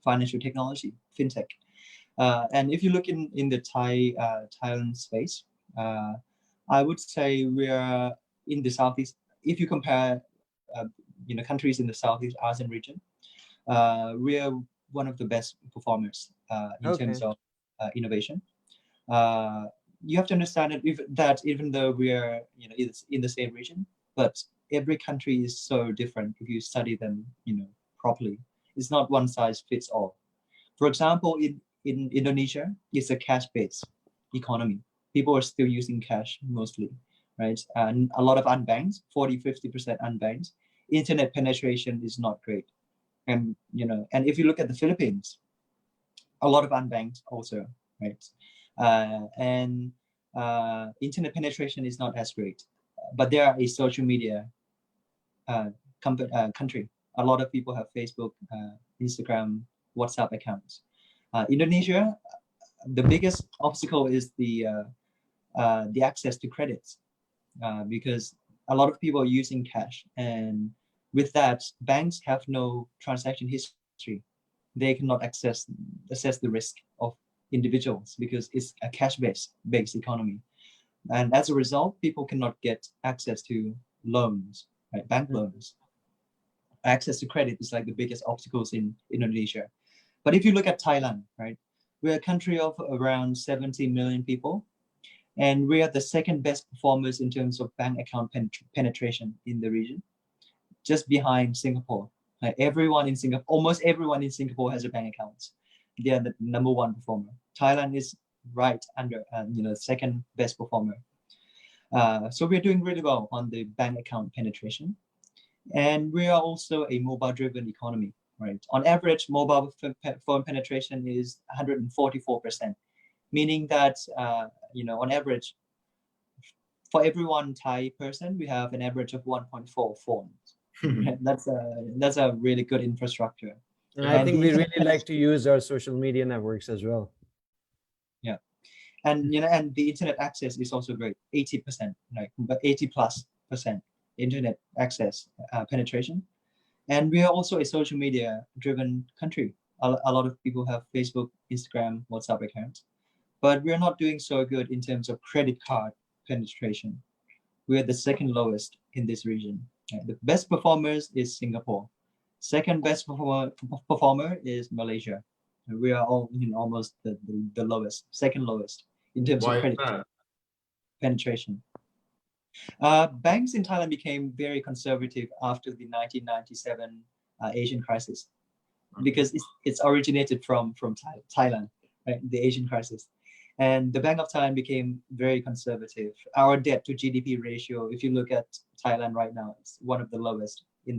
financial technology, fintech. And if you look in the Thailand space, I would say we are in the Southeast. If you compare, countries in the Southeast Asian region, we are one of the best performers in terms of innovation. You have to understand that even though we are, in the same region, but every country is so different if you study them, properly. It's not one size fits all. For example, in Indonesia, it's a cash-based economy. People are still using cash mostly, right? And a lot of unbanked, 40-50% unbanked. Internet penetration is not great. And if you look at the Philippines, a lot of unbanked also, right? And internet penetration is not as great, but they are a social media country. A lot of people have Facebook, Instagram, WhatsApp accounts. Indonesia, the biggest obstacle is the access to credits, because a lot of people are using cash, and with that, banks have no transaction history. They cannot assess the risk of individuals because it's a cash-based economy. And as a result, people cannot get access to loans, right? Bank loans. Access to credit is like the biggest obstacles in Indonesia. But if you look at Thailand, right? We're a country of around 70 million people, and we are the second best performers in terms of bank account penetration in the region, just behind Singapore. Almost everyone in Singapore has a bank account. They are the number 1 performer. Thailand is right under, second best performer. So we're doing really well on the bank account penetration. And we are also a mobile-driven economy, right? On average, mobile phone penetration is 144%, meaning that, on average, for every one Thai person, we have an average of 1.4 phones. That's a really good infrastructure. And I think we really like to use our social media networks as well. Yeah, and and the internet access is also great, 80%, right? But 80+% internet access penetration, and we are also a social media driven country. A lot of people have Facebook, Instagram, WhatsApp accounts, but we are not doing so good in terms of credit card penetration. We are the second lowest in this region. The best performers is Singapore. Second best performer is Malaysia. We are all almost the lowest, second lowest in terms of credit penetration. Banks in Thailand became very conservative after the 1997 Asian crisis, because it's originated from Thailand, right? The Asian crisis. And the Bank of Thailand became very conservative. Our debt to GDP ratio, if you look at Thailand right now, it's one of the lowest in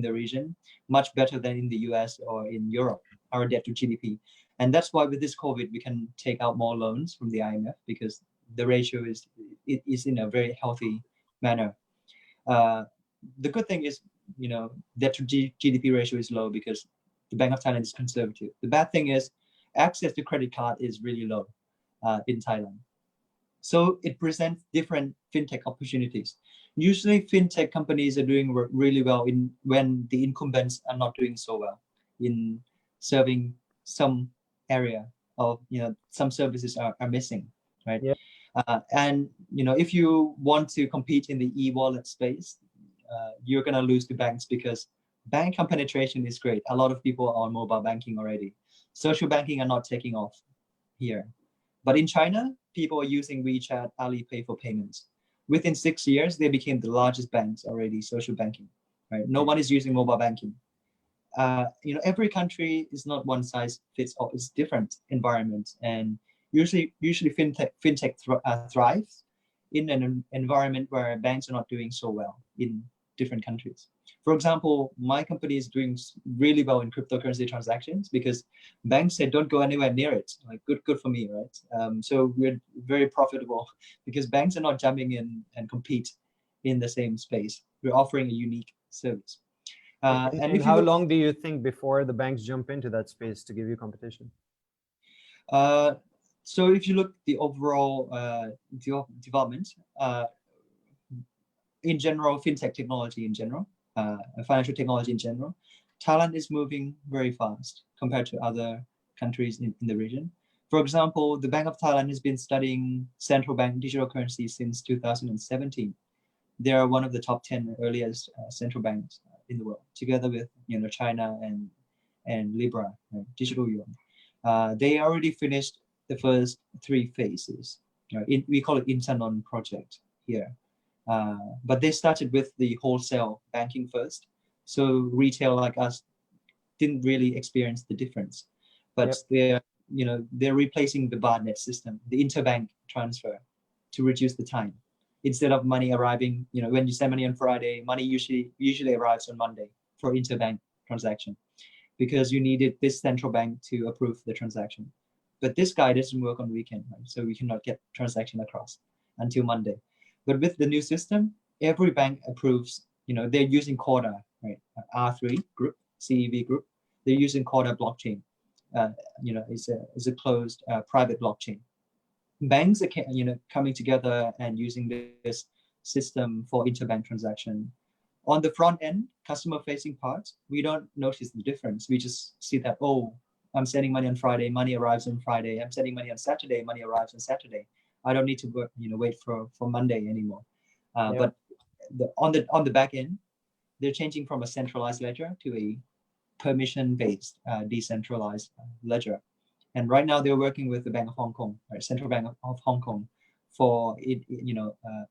the region, much better than in the US or in Europe, our debt to GDP. And that's why with this COVID, we can take out more loans from the IMF because the ratio is in a very healthy manner. The good thing is, debt to GDP ratio is low because the Bank of Thailand is conservative. The bad thing is access to credit card is really low in Thailand. So it presents different fintech opportunities. Usually fintech companies are doing really well when the incumbents are not doing so well in serving some area of, some services are missing, right? Yeah. And, if you want to compete in the e-wallet space, you're going to lose to banks because bank penetration is great. A lot of people are on mobile banking already. Social banking are not taking off here. But in China, people are using WeChat, Alipay for payments. Within 6 years, they became the largest banks already, social banking, right? No one is using mobile banking. Every country is not one size fits all. It's different environments. And usually fintech thrives in an environment where banks are not doing so well in different countries. For example, my company is doing really well in cryptocurrency transactions because banks said don't go anywhere near it. Like good for me, right? So we're very profitable because banks are not jumping in and compete in the same space. We're offering a unique service. And how long do you think before the banks jump into that space to give you competition? So if you look at the overall development, in general, fintech technology in general, financial technology in general, Thailand is moving very fast compared to other countries in the region. For example, the Bank of Thailand has been studying central bank digital currency since 2017. They are one of the top 10 earliest central banks in the world, together with China and Libra, right? Digital yuan. They already finished the first 3 phases. We call it Internon project here. But they started with the wholesale banking first. So retail like us didn't really experience the difference. But they're replacing the barnet system, the interbank transfer, to reduce the time. Instead of money arriving, when you send money on Friday, money usually arrives on Monday for interbank transaction because you needed this central bank to approve the transaction. But this guy doesn't work on weekend, right? So we cannot get transaction across until Monday. But with the new system, every bank approves, they're using Corda, right? R3 group, CEV group. They're using Corda blockchain. It's a closed private blockchain. Banks are, coming together and using this system for interbank transaction. On the front end, customer-facing parts, we don't notice the difference. We just see that, oh, I'm sending money on Friday, money arrives on Friday. I'm sending money on Saturday, money arrives on Saturday. I don't need to work, wait for Monday anymore. But on the back end, they're changing from a centralized ledger to a permission-based, decentralized ledger. And right now they're working with the Bank of Hong Kong, right? Central Bank of Hong Kong, for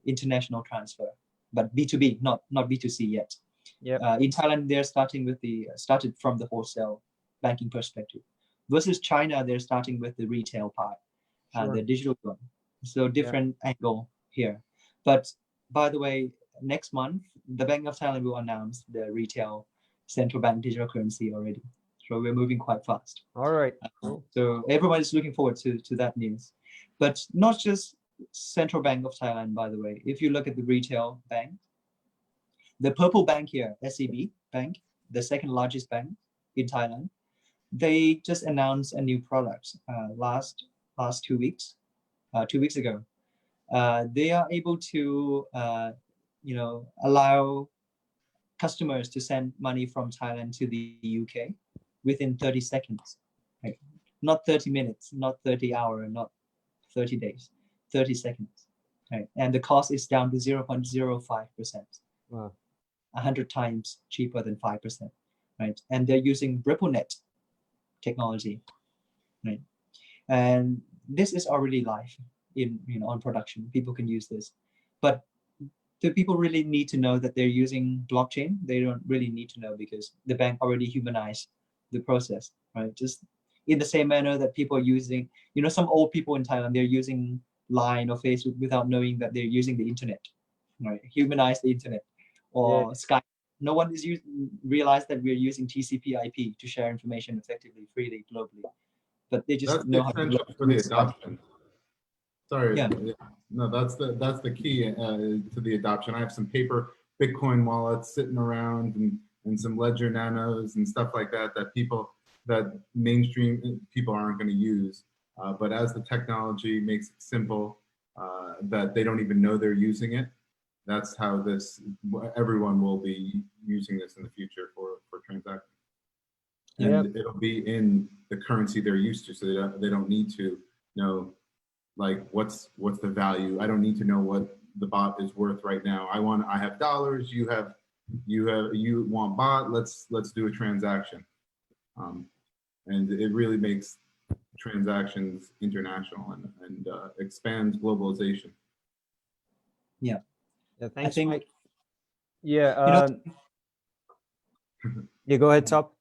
international transfer, but B2B, not B2C yet. In Thailand, they're started from the wholesale banking perspective. Versus China, they're starting with the retail part, the digital one. So different angle here. But by the way, next month, the Bank of Thailand will announce the retail central bank digital currency already. So we're moving quite fast. All right. Cool. So everybody's looking forward to that news. But not just Central Bank of Thailand, by the way. If you look at the retail bank, the purple bank here, SCB Bank, the second largest bank in Thailand, they just announced a new product last 2 weeks. 2 weeks ago, they are able to allow customers to send money from Thailand to the UK within 30 seconds, right? Not 30 minutes, not 30 hours, not 30 days, 30 seconds, right? And the cost is down to 0.05%. Wow. 100 times cheaper than 5%, right? And they're using RippleNet technology, right? And this is already live on production. People can use this, but do people really need to know that they're using blockchain? They don't really need to know because the bank already humanized the process, right? Just in the same manner that people are using, some old people in Thailand, they're using Line or Facebook without knowing that they're using the internet, right? Humanize the internet or Skype. No one is realize that we're using TCP/IP to share information effectively, freely, globally. But they just That's know the how to essential for the adoption. Sorry. Yeah. No, that's the key to the adoption. I have some paper Bitcoin wallets sitting around and some Ledger Nanos and stuff like that that mainstream people aren't going to use. But as the technology makes it simple, that they don't even know they're using it, that's how everyone will be using this in the future for transacting. And it'll be in the currency they're used to, so they don't need to know like what's the value. I don't need to know what the bot is worth right now. I have dollars, you want bot, let's do a transaction. And it really makes transactions international and expands globalization. Yeah. Thanks. I think, yeah, go ahead, Topp.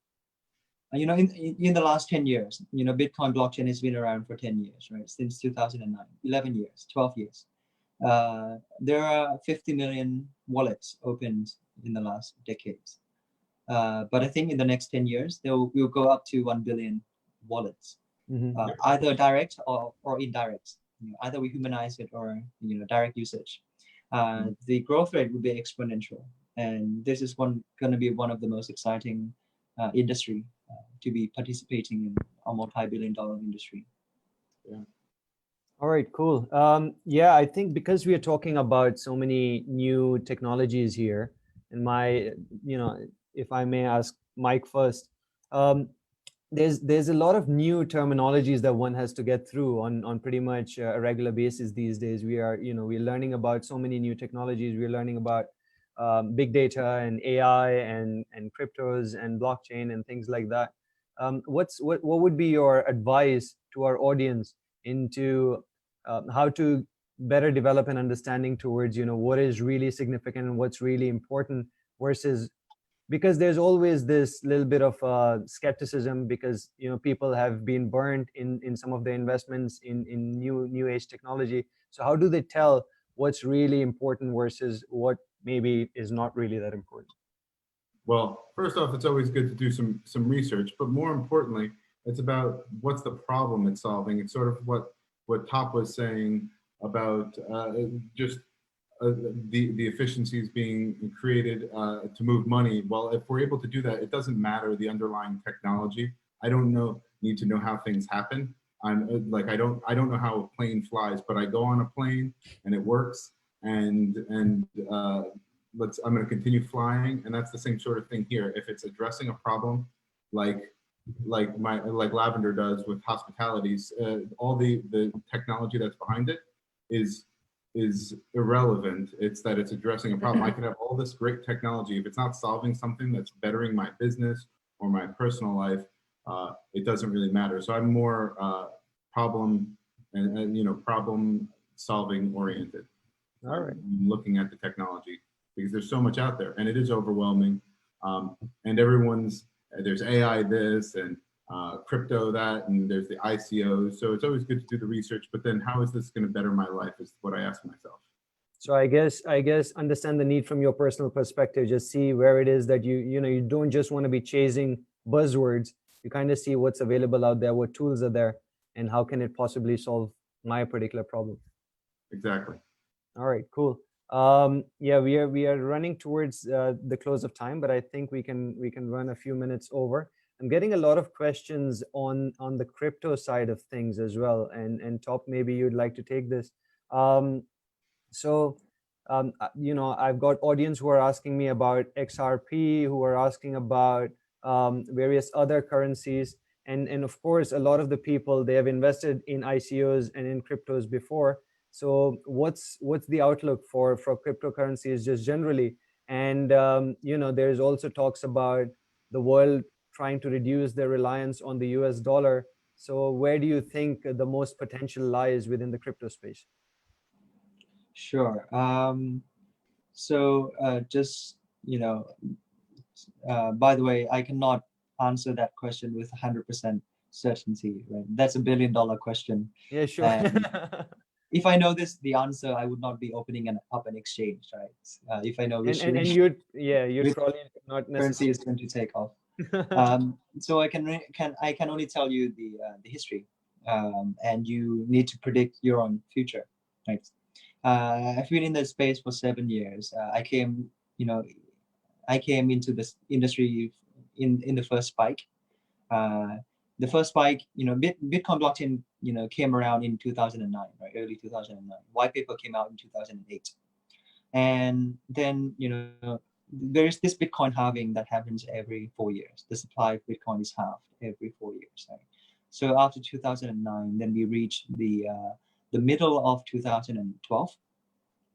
in the last 10 years, Bitcoin blockchain has been around for 10 years, right? Since 2009, 11 years, 12 years. There are 50 million wallets opened in the last decades. But I think in the next 10 years, we'll go up to 1 billion wallets, either direct or indirect. Either we humanize it or direct usage. The growth rate will be exponential, and this is going to be one of the most exciting industry to be participating in a multi-billion-dollar industry. Yeah. All right, cool. Yeah, I think because we are talking about so many new technologies here, and if I may ask Mike first, there's a lot of new terminologies that one has to get through on pretty much a regular basis these days. We're learning about so many new technologies. We're learning about big data and AI and cryptos and blockchain and things like that. What would be your advice to our audience into how to better develop an understanding towards what is really significant and what's really important, versus, because there's always this little bit of skepticism because people have been burned in some of their investments in new age technology. So how do they tell what's really important versus what maybe is not really that important? Well, first off, it's always good to do some research, but more importantly, it's about what's the problem it's solving. It's sort of what Topp was saying about just the efficiencies being created to move money. Well, if we're able to do that, it doesn't matter the underlying technology. I don't need to know how things happen. I don't know how a plane flies, but I go on a plane and it works, and I'm going to continue flying, and that's the same sort of thing here. If it's addressing a problem, like Lavndr does with hospitalities, all the technology that's behind it is irrelevant. It's that it's addressing a problem. I could have all this great technology. If it's not solving something that's bettering my business or my personal life, it doesn't really matter. So I'm more problem problem solving oriented. All right. Looking at the technology, because there's so much out there and it is overwhelming. And there's AI this and crypto that, and there's the ICOs. So it's always good to do the research, but then how is this going to better my life is what I ask myself. So I guess understand the need from your personal perspective. Just see where it is that you don't just want to be chasing buzzwords. You kind of see what's available out there, what tools are there, and how can it possibly solve my particular problem. Exactly. All right, cool. Yeah, we are running towards the close of time, but I think we can run a few minutes over. I'm getting a lot of questions on the crypto side of things as well, and Topp, maybe you'd like to take this. I've got audience who are asking me about XRP, who are asking about various other currencies, and of course a lot of the people, they have invested in ICOs and in cryptos before. So what's the outlook for cryptocurrencies just generally? And there's also talks about the world trying to reduce their reliance on the US dollar. So where do you think the most potential lies within the crypto space? Sure. By the way, I cannot answer that question with 100% certainty, right? That's $1 billion question. Yeah, sure. And if I know the answer, I would not be opening up an exchange, right? If I know which and you'd which probably not currency necessarily. is going to take off. So I can only tell you the history, and you need to predict your own future, right? I've been in the space for 7 years. I came into this industry in the first spike. The first spike, Bitcoin blockchain, came around in 2009, right? Early 2009. White paper came out in 2008. And then, there's this Bitcoin halving that happens every 4 years. The supply of Bitcoin is halved every 4 years, right? So after 2009, then we reached the middle of 2012.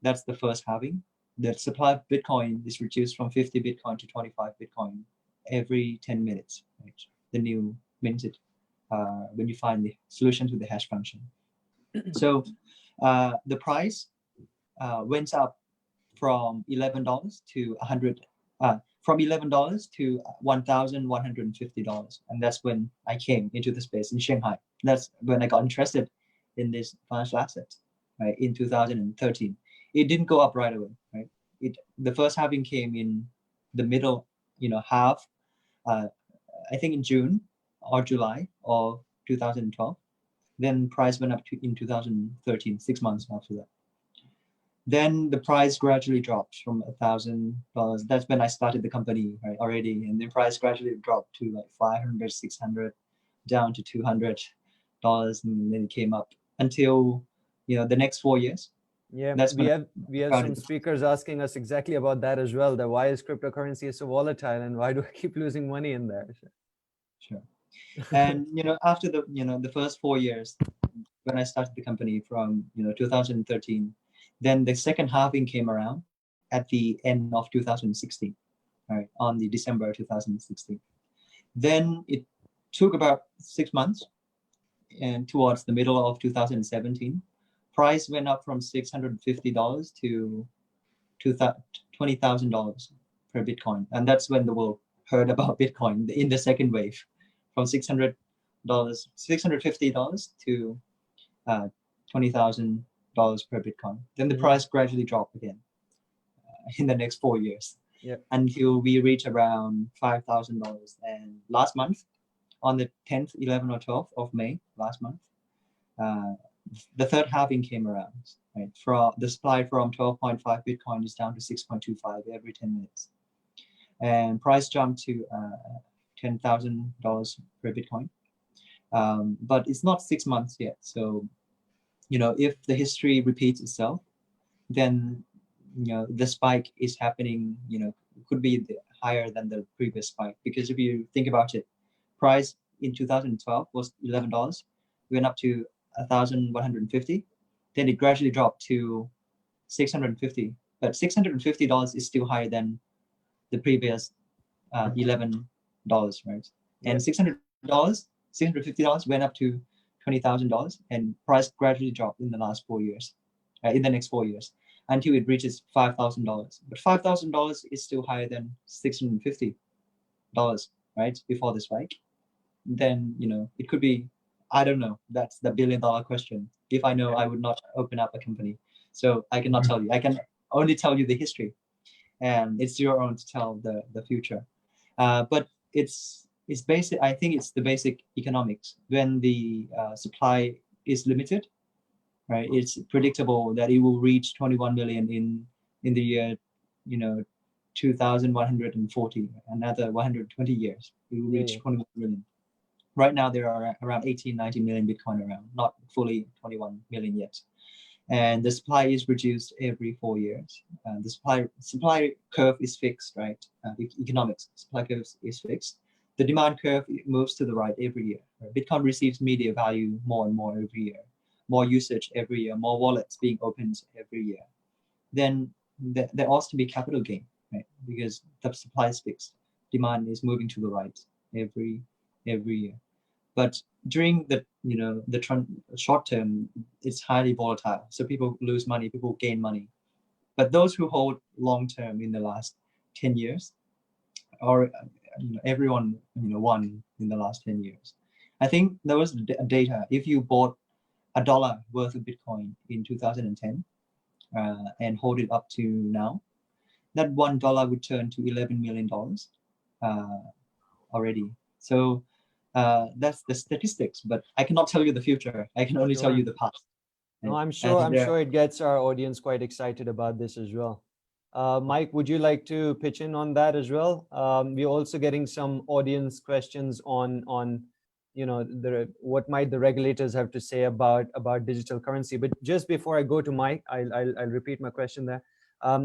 That's the first halving. The supply of Bitcoin is reduced from 50 Bitcoin to 25 Bitcoin every 10 minutes, right? The new minted, when you find the solution to the hash function. So the price went up from $11 to $11 to $1,150, and that's when I came into the space in Shanghai. That's when I got interested in this financial asset, right? In 2013, it didn't go up right away, right? The first halving came in the middle, half, I think in June or July of 2012. Then price went up in 2013, 6 months after that. Then the price gradually dropped from $1,000. That's when I started the company, right, already. And the price gradually dropped to like 500, 600, down to $200, and then it came up until the next 4 years. Yeah, that's we have some speakers asking us exactly about that as well. That why is cryptocurrency so volatile, and why do I keep losing money in there? Sure. And after the first 4 years, when I started the company from 2013, then the second halving came around at the end of 2016, right, on the December 2016. Then it took about 6 months, and towards the middle of 2017, price went up from $650 to $20,000 per Bitcoin, and that's when the world heard about Bitcoin in the second wave, from $650 to $20,000 per Bitcoin. Then the price gradually dropped again in the next 4 years, until we reach around $5,000. And last month, on the 10th, 11th, or 12th of May last month, the third halving came around. Right, from the supply from 12.5 Bitcoin is down to 6.25 every 10 minutes, and price jumped to $10,000 per Bitcoin. But it's not 6 months yet. So, if the history repeats itself, then, the spike is happening, could be higher than the previous spike. Because if you think about it, price in 2012 was $11, went up to 1,150. Then it gradually dropped to 650. But $650 is still higher than the previous $11, right? And $650 went up to $20,000, and price gradually dropped in the last 4 years, in the next 4 years, until it reaches $5,000. But $5,000 is still higher than $650, right, before the spike. Then, it could be, I don't know. That's the $1 billion question. If I know, I would not open up a company. So I cannot tell you. I can only tell you the history, and it's your own to tell the future. But it's basic. I think it's the basic economics. When the supply is limited, right? It's predictable that it will reach 21 million in the year, 2140. Another 120 years, it will reach 21 million. Right now, there are around 18, 19 million Bitcoin around, not fully 21 million yet. And the supply is reduced every 4 years. The supply curve is fixed, right? Economics, supply curve is fixed. The demand curve moves to the right every year. Bitcoin receives media value more and more every year, more usage every year, more wallets being opened every year. Then there ought to be capital gain, right? Because the supply is fixed, demand is moving to the right every year. But during the short term, it's highly volatile. So people lose money, people gain money. But those who hold long term in the last 10 years, or everyone won in the last 10 years. I think there was data. If you bought $1 worth of Bitcoin in 2010 and hold it up to now, that $1 would turn to $11 million already. So that's the statistics, but I cannot tell you the future. I can only tell you the past. No, I'm And sure it gets our audience quite excited about this as well. Mike, would you like to pitch in on that as well? We're also getting some audience questions on what might the regulators have to say about digital currency. But just before I go to Mike, I'll repeat my question there.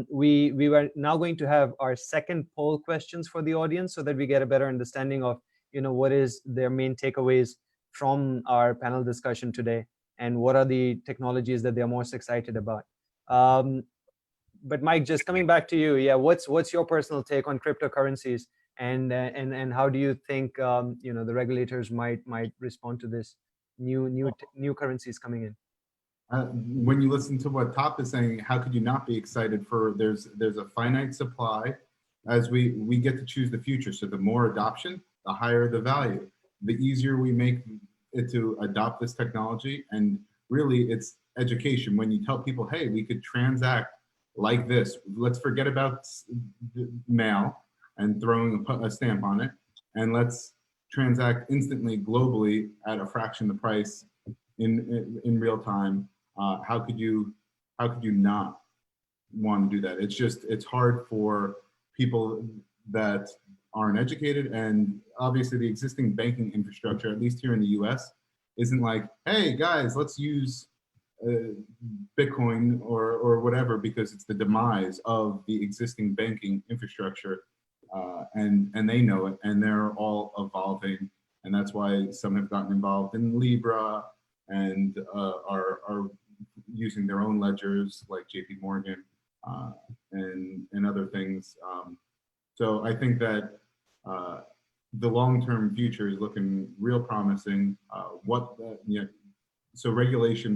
We were now going to have our second poll questions for the audience so that we get a better understanding of what is their main takeaways from our panel discussion today, and what are the technologies that they're most excited about. But Mike, just coming back to you, yeah, what's your personal take on cryptocurrencies, and how do you think the regulators might respond to this new currencies coming in? When you listen to what Topp is saying, how could you not be excited for there's a finite supply as we get to choose the future. So the more adoption, the higher the value. The easier we make it to adopt this technology, and really it's education. When you tell people, hey, we could transact like this, let's forget about mail and throwing a stamp on it, and let's transact instantly globally at a fraction of the price in real time. How could you not want to do that? It's hard for people that aren't educated, and obviously the existing banking infrastructure, at least here in the US, isn't like, hey guys, let's use Bitcoin or whatever, because it's the demise of the existing banking infrastructure, and they know it, and they're all evolving, and that's why some have gotten involved in Libra and are using their own ledgers like JP Morgan and other things. So I think that the long-term future is looking real promising. So regulation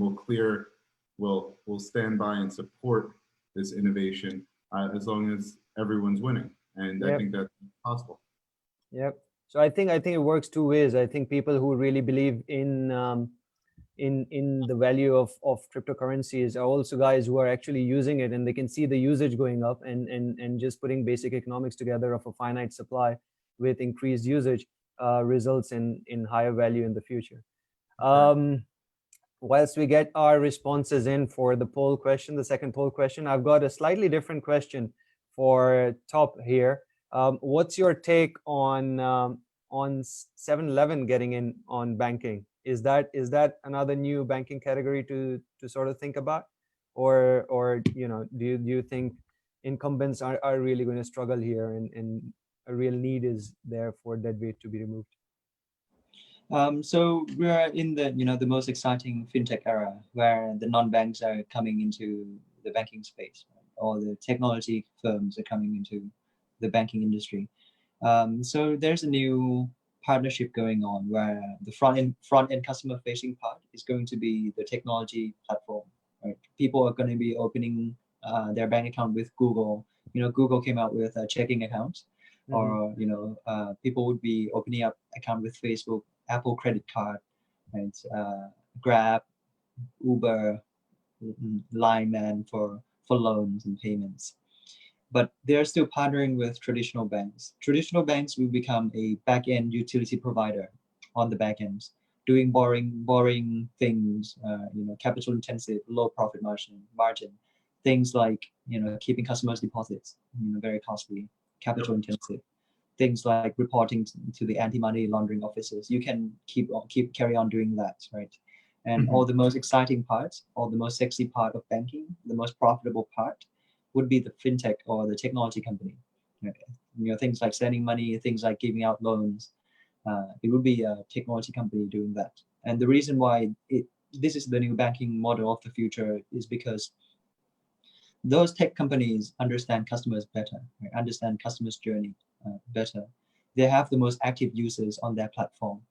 will stand by and support this innovation as long as everyone's winning, and Yep. I think that's possible. Yep. So I think it works two ways. I think people who really believe in the value of cryptocurrencies are also guys who are actually using it, and they can see the usage going up, and just putting basic economics together of a finite supply with increased usage results in higher value in the future. Whilst we get our responses in for the poll question, the second poll question, I've got a slightly different question for Topp here. What's your take on 7-Eleven getting in on banking? Is that another new banking category to sort of think about, or do you think incumbents are really going to struggle here, and a real need is there for deadweight to be removed? So we are in the most exciting fintech era, where the non-banks are coming into the banking space, right? All the technology firms are coming into the banking industry. So there's a new partnership going on where the front end customer facing part is going to be the technology platform, right? People are going to be opening their bank account with Google. Google came out with a checking account, or people would be opening up account with Facebook, Apple credit card, and Grab, Uber, Line Man for loans and payments. But they're still partnering with traditional banks. Traditional banks will become a back-end utility provider on the back end, doing borrowing things, capital intensive, low profit margin, things like keeping customers' deposits, very costly, capital intensive. Things like reporting to the anti-money laundering officers. You can carry on doing that, right? And all the most exciting parts, all the most sexy part of banking, the most profitable part, would be the fintech or the technology company. Okay. Things like sending money, things like giving out loans. It would be a technology company doing that. And the reason why this is the new banking model of the future is because those tech companies understand customers better, right? Understand customers' journey better. They have the most active users on their platform,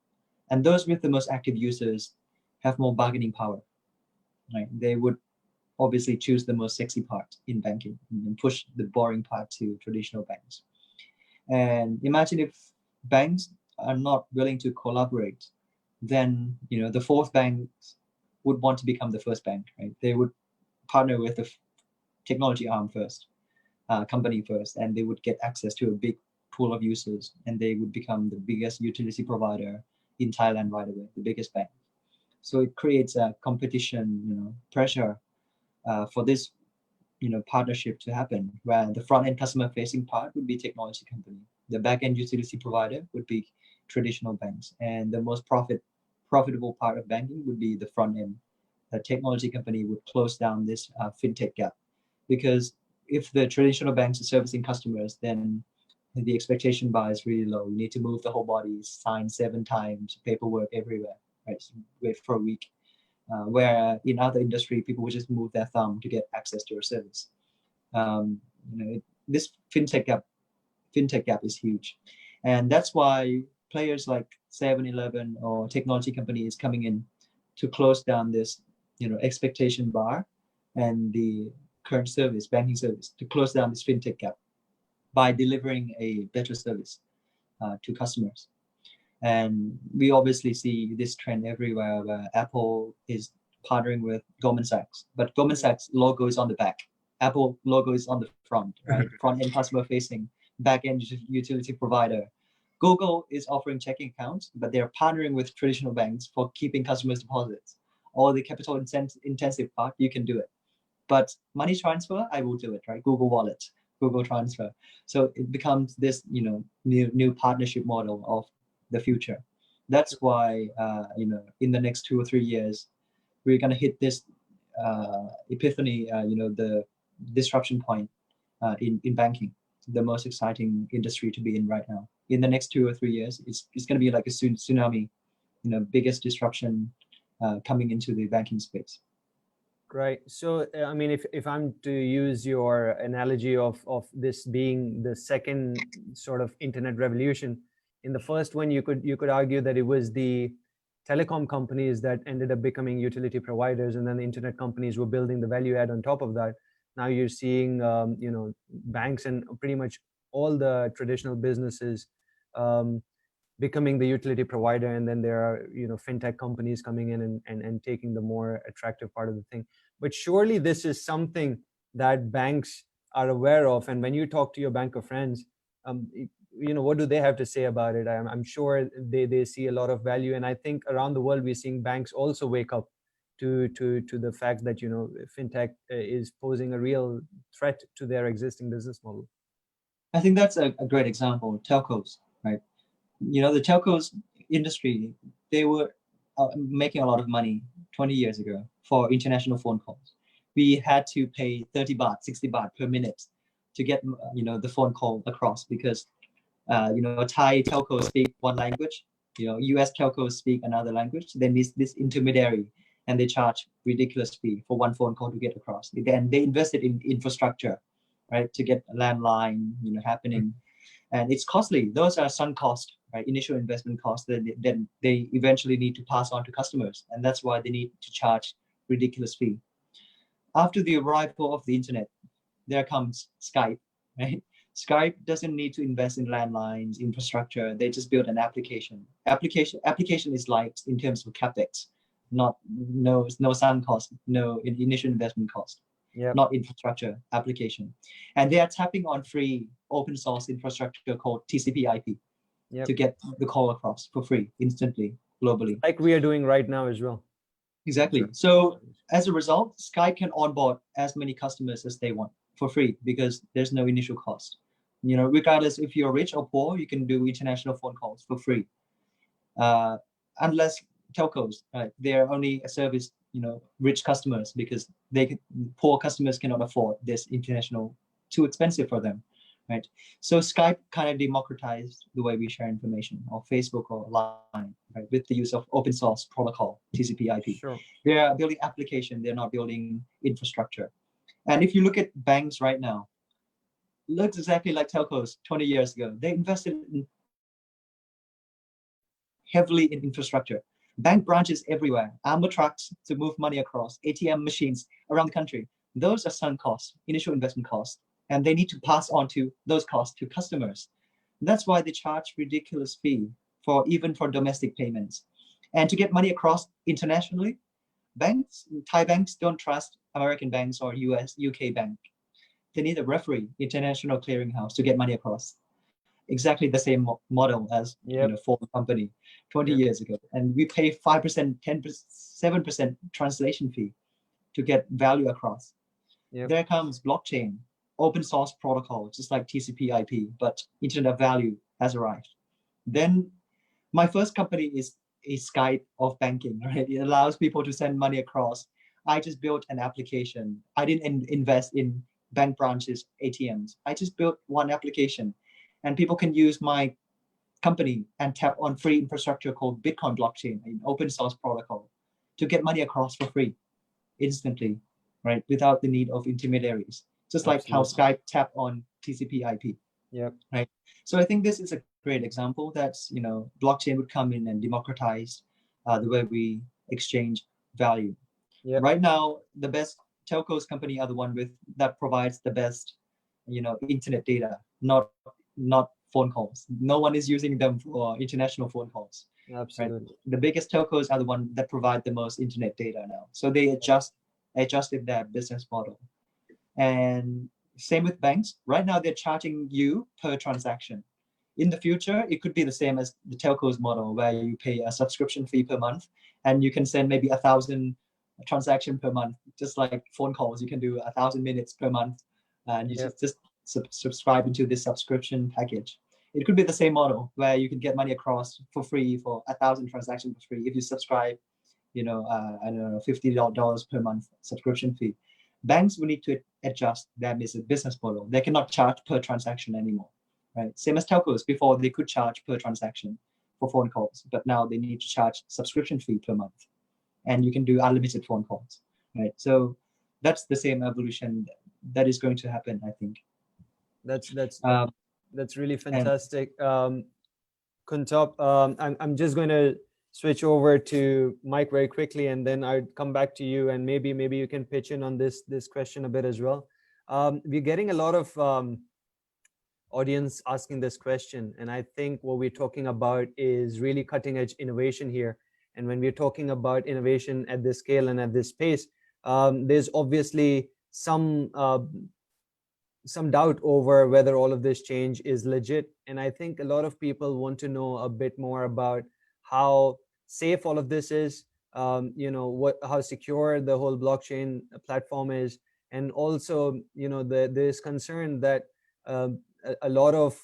and those with the most active users have more bargaining power, right? They would obviously choose the most sexy part in banking and push the boring part to traditional banks. And imagine if banks are not willing to collaborate then the fourth bank would want to become the first bank, right? They would partner with the technology arm first, company first, and they would get access to a big pool of users, and they would become the biggest utility provider in Thailand right away, the biggest bank. So it creates a competition, pressure for this, partnership to happen, where the front end customer facing part would be technology company, the back end utility provider would be traditional banks, and the most profitable part of banking would be the front end. The technology company would close down this fintech gap, because if the traditional banks are servicing customers, then the expectation bar is really low. You need to move the whole body, sign 7 times, paperwork everywhere, right? So wait for a week. Where in other industry, people would just move their thumb to get access to a service. This fintech gap is huge, and that's why players like 7-Eleven or technology companies coming in to close down this, expectation bar and the current service, banking service, to close down this fintech gap by delivering a better service to customers. And we obviously see this trend everywhere, where Apple is partnering with Goldman Sachs, but Goldman Sachs logo is on the back. Apple logo is on the front, right? Front end customer facing, back end utility provider. Google is offering checking accounts, but they're partnering with traditional banks for keeping customers' deposits. All the capital intensive part, you can do it. But money transfer, I will do it, right? Google Wallet, Google Transfer. So it becomes this, new partnership model of the future. That's why, in the next 2 or 3 years, we're going to hit this epiphany, the disruption point in banking, the most exciting industry to be in right now. In the next 2 or 3 years, it's going to be like a tsunami, biggest disruption coming into the banking space. Right. So, I mean, if I'm to use your analogy of this being the second sort of internet revolution, in the first one, you could argue that it was the telecom companies that ended up becoming utility providers, and then the internet companies were building the value add on top of that. Now you're seeing, banks and pretty much all the traditional businesses becoming the utility provider, and then there are fintech companies coming in and taking the more attractive part of the thing. But surely this is something that banks are aware of, and when you talk to your banker friends, what do they have to say about it? I'm sure they see a lot of value, and I think around the world we're seeing banks also wake up to the fact that fintech is posing a real threat to their existing business model. I think that's a great example. Telcos, right? The telcos industry, they were making a lot of money 20 years ago for international phone calls. We had to pay 30 baht, 60 baht per minute to get the phone call across, because Thai telcos speak one language, US telcos speak another language. Then this intermediary, and they charge ridiculous fee for one phone call to get across. Then they invested in infrastructure, right, to get a landline happening. And it's costly. Those are sunk costs, right? Initial investment costs that then they eventually need to pass on to customers. And that's why they need to charge ridiculous fee. After the arrival of the internet, there comes Skype, right? Skype doesn't need to invest in landlines, infrastructure. They just build an application. Application is light in terms of capex, no sunk cost, no initial investment cost. Yep. Not infrastructure, application. And they are tapping on free open source infrastructure called TCP/IP to get the call across for free, instantly, globally. Like we are doing right now as well. Exactly. So as a result, Skype can onboard as many customers as they want for free, because there's no initial cost. Regardless if you're rich or poor, you can do international phone calls for free. Unless telcos, right? They're only a service, rich customers, because poor customers cannot afford this international, too expensive for them, right? So Skype kind of democratized the way we share information, or Facebook or Line, right? With the use of open source protocol, TCP/IP. Sure. They are building application, they're not building infrastructure. And if you look at banks right now, looks exactly like telcos 20 years ago. They invested heavily in infrastructure. Bank branches everywhere, armor trucks to move money across, ATM machines around the country. Those are sunk costs, initial investment costs, and they need to pass on to those costs to customers. That's why they charge ridiculous fee even for domestic payments. And to get money across internationally, Thai banks don't trust American banks or UK bank. They need a referee, international clearinghouse, to get money across. Exactly the same model as Ford company 20 years ago. And we pay 5%, 10%, 7% translation fee to get value across. There comes blockchain, open source protocol, just like TCP/IP, but Internet of Value has arrived. Then my first company is a Skype of banking, right? It allows people to send money across. I just built an application. I didn't invest in bank branches, ATMs. I just built one application, and people can use my company and tap on free infrastructure called Bitcoin blockchain, an open source protocol, to get money across for free, instantly, right? Without the need of intermediaries, just like how Skype tap on TCP/IP. Right. So I think this is a great example that blockchain would come in and democratize the way we exchange value. Right now, the best telcos company are the one that provides the best, internet data, not phone calls. No one is using them for international phone calls. Absolutely. Right? The biggest telcos are the one that provide the most internet data now. So they adjusted their business model. And same with banks. Right now, they're charging you per transaction. In the future, it could be the same as the telcos model, where you pay a subscription fee per month, and you can send maybe 1,000 transactions per month, just like phone calls. You can do 1,000 minutes per month, and you just subscribe into this subscription package. It could be the same model where you can get money across for free for 1,000 transactions for free if you subscribe, I don't know, $50 per month subscription fee. Banks will need to adjust their business model. They cannot charge per transaction anymore, right? Same as telcos. Before, they could charge per transaction for phone calls, but now they need to charge subscription fee per month, and you can do unlimited phone calls, right? So that's the same evolution that is going to happen, I think. That's really fantastic. Kuntop, I'm just going to switch over to Mike very quickly, and then I'd come back to you, and maybe you can pitch in on this question a bit as well. We're getting a lot of audience asking this question, and I think what we're talking about is really cutting edge innovation here. And when we're talking about innovation at this scale and at this pace, there's obviously some doubt over whether all of this change is legit. And I think a lot of people want to know a bit more about how safe all of this is, how secure the whole blockchain platform is, and also, there's concern that a lot of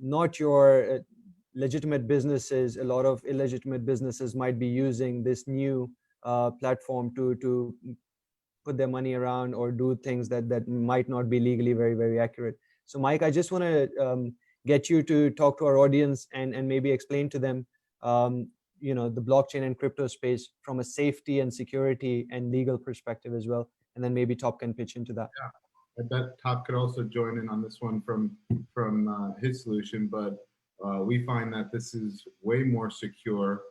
not your legitimate businesses, a lot of illegitimate businesses might be using this new platform to put their money around or do things that might not be legally very, very accurate. So Mike, I just want to get you to talk to our audience and maybe explain to them, the blockchain and crypto space from a safety and security and legal perspective as well. And then maybe Topp can pitch into that. Yeah, I bet Topp could also join in on this one from his solution, but we find that this is way more secure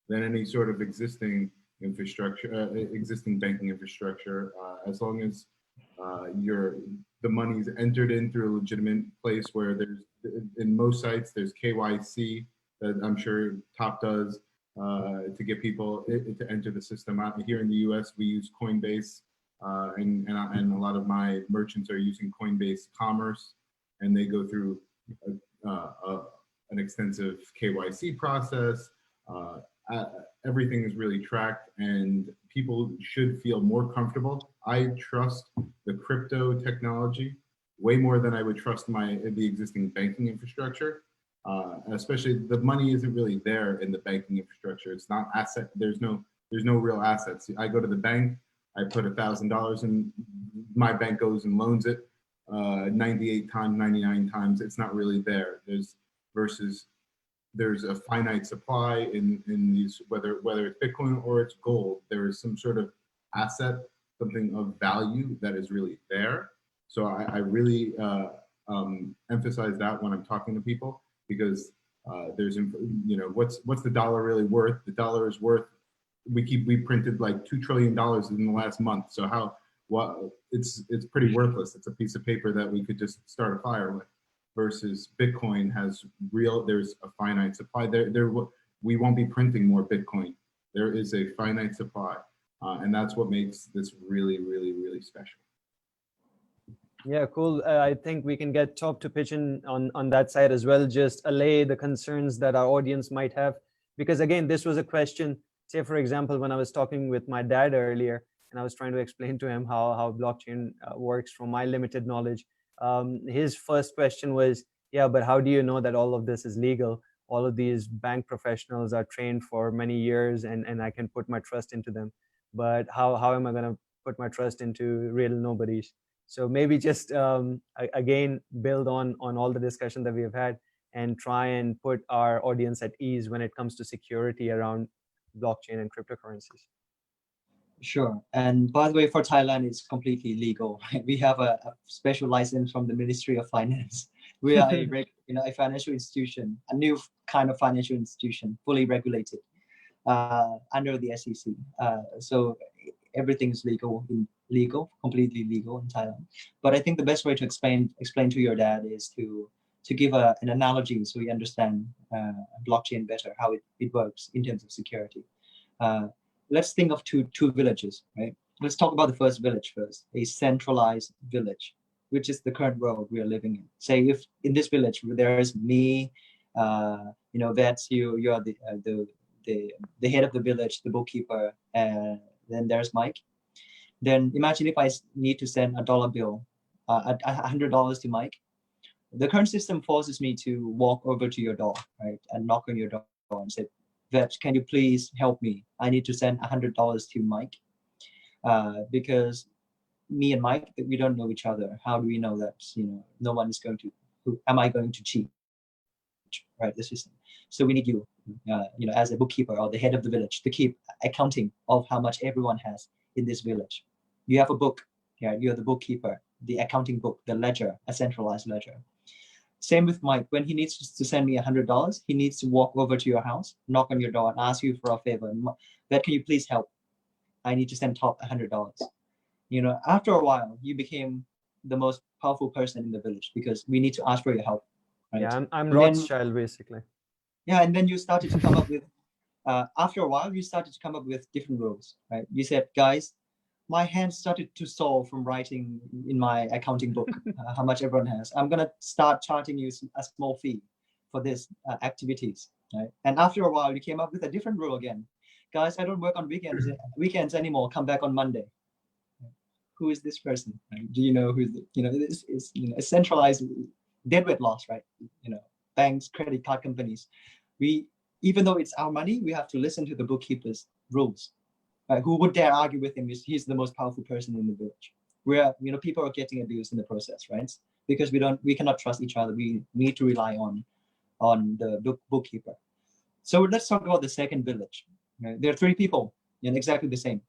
than any sort of existing infrastructure, existing banking infrastructure, as long as the money is entered in through a legitimate place where there's, in most sites, there's KYC that I'm sure Topp does to get people to enter the system. Out here in the US, we use Coinbase, and a lot of my merchants are using Coinbase Commerce, and they go through an extensive KYC process. Everything is really tracked, and people should feel more comfortable. I trust the crypto technology way more than I would trust the existing banking infrastructure. Especially the money isn't really there in the banking infrastructure. It's not asset. There's no real assets. I go to the bank, I put $1,000 in, my bank goes and loans it 98 times, 99 times. It's not really there. There's a finite supply in these, whether it's Bitcoin or it's gold, there is some sort of asset, something of value that is really there. So I really emphasize that when I'm talking to people, because there's, what's the dollar really worth? The dollar is worth, we printed like $2 trillion in the last month. So it's pretty worthless. It's a piece of paper that we could just start a fire with. Versus Bitcoin has there's a finite supply. we won't be printing more Bitcoin. There is a finite supply. And that's what makes this really, really, really special. Yeah, cool. I think we can get Topp to pitch in on that side as well, just allay the concerns that our audience might have. Because again, this was a question, say for example, when I was talking with my dad earlier, and I was trying to explain to him how blockchain works from my limited knowledge. His first question was, yeah, but how do you know that all of this is legal? All of these bank professionals are trained for many years and I can put my trust into them. But how am I going to put my trust into real nobodies? So maybe just again build on all the discussion that we have had and try and put our audience at ease when it comes to security around blockchain and cryptocurrencies. Sure. And by the way, for Thailand, it's completely legal. We have a special license from the Ministry of Finance. We are a financial institution, a new kind of financial institution, fully regulated under the SEC. So everything is completely legal in Thailand. But I think the best way to explain to your dad is to give an analogy so you understand blockchain better, how it works in terms of security. Let's think of two villages, right? Let's talk about the first village first, a centralized village, which is the current world we are living in. Say if in this village there is me, that's you are the head of the village, the bookkeeper, and then there's Mike. Then imagine if I need to send $1 bill, $100 to Mike. The current system forces me to walk over to your door, right, and knock on your door and say, "Vet, can you please help me? I need to send $100 to Mike," because me and Mike, we don't know each other. How do we know that no one is going to? Who am I going to cheat? Right, the system. So we need you, as a bookkeeper or the head of the village, to keep accounting of how much everyone has in this village. You have a book. Yeah, you're the bookkeeper, the accounting book, the ledger, a centralized ledger. Same with Mike. When he needs to send me $100, he needs to walk over to your house, knock on your door, and ask you for a favor. That can you please help? I need to send Topp $100. After a while, you became the most powerful person in the village because we need to ask for your help. Right? Yeah, I'm Rothschild basically. Yeah, and then you started to come up with. After a while, you started to come up with different rules. Right? You said, guys, my hands started to sore from writing in my accounting book how much everyone has. I'm going to start charging you a small fee for this activities. Right? And after a while, you came up with a different rule again. Guys, I don't work on weekends anymore. Come back on Monday. Who is this person? Right? Do you know who's this is a centralized deadweight loss, right? Banks, credit card companies. Even though it's our money, we have to listen to the bookkeeper's rules. Who would dare argue with him? He's the most powerful person in the village. Where people are getting abused in the process, right? Because we cannot trust each other. We need to rely on the bookkeeper. So let's talk about the second village. Right? There are 3 people, exactly the same.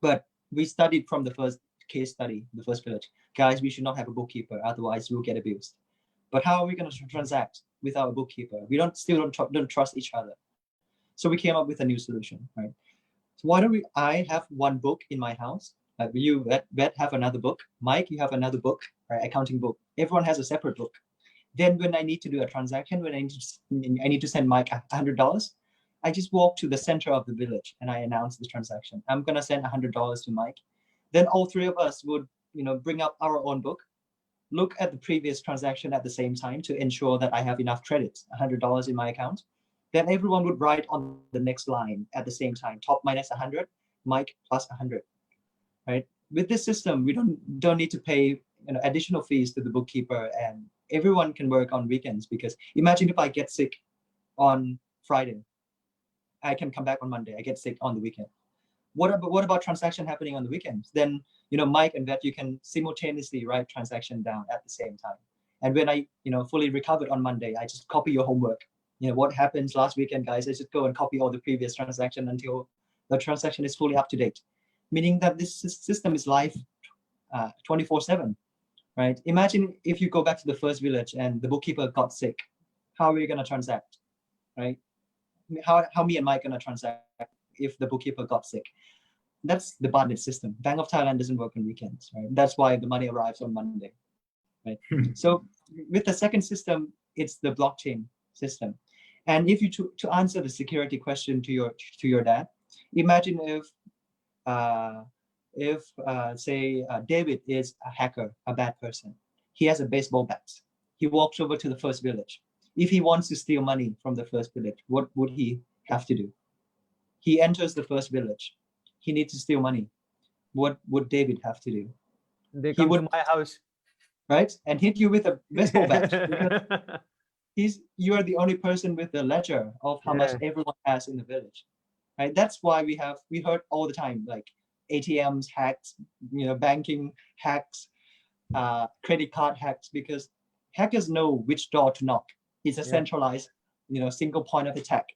But we studied from the first case study, the first village. Guys, we should not have a bookkeeper, otherwise we'll get abused. But how are we going to transact without a bookkeeper? We still don't trust each other. So we came up with a new solution, right? So why don't I have one book in my house? You, Vet, have another book. Mike, you have another book, right? Accounting book. Everyone has a separate book. Then when I need to do a transaction, when I need to send Mike $100, I just walk to the center of the village and I announce the transaction. I'm going to send $100 to Mike. Then all 3 of us would, bring up our own book, look at the previous transaction at the same time to ensure that I have enough credits, $100 in my account. Then everyone would write on the next line at the same time, Topp minus 100, Mike plus 100, right? With this system, we don't need to pay additional fees to the bookkeeper, and everyone can work on weekends. Because imagine if I get sick on Friday, I can come back on Monday. I get sick on the weekend. What about transaction happening on the weekends? Then Mike and Vet, you can simultaneously write transaction down at the same time. And when I fully recovered on Monday, I just copy your homework. What happens last weekend, guys? I just go and copy all the previous transaction until the transaction is fully up to date. Meaning that this system is live 24/7, right? Imagine if you go back to the first village and the bookkeeper got sick. How are we going to transact, right? How me and Mike going to transact if the bookkeeper got sick? That's the barnet system. Bank of Thailand doesn't work on weekends, right? That's why the money arrives on Monday, right? So with the second system, it's the blockchain system. And if you to answer the security question to your dad, imagine if say David is a hacker, a bad person. He has a baseball bat. He walks over to the first village. If he wants to steal money from the first village, what would he have to do? He enters the first village. He needs to steal money. What would David have to do? They come to my house, right, and hit you with a baseball bat. Because you are the only person with the ledger of how much everyone has in the village, right? That's why we heard all the time, like ATMs hacks, banking hacks, credit card hacks, because hackers know which door to knock. It's a centralized, single point of attack,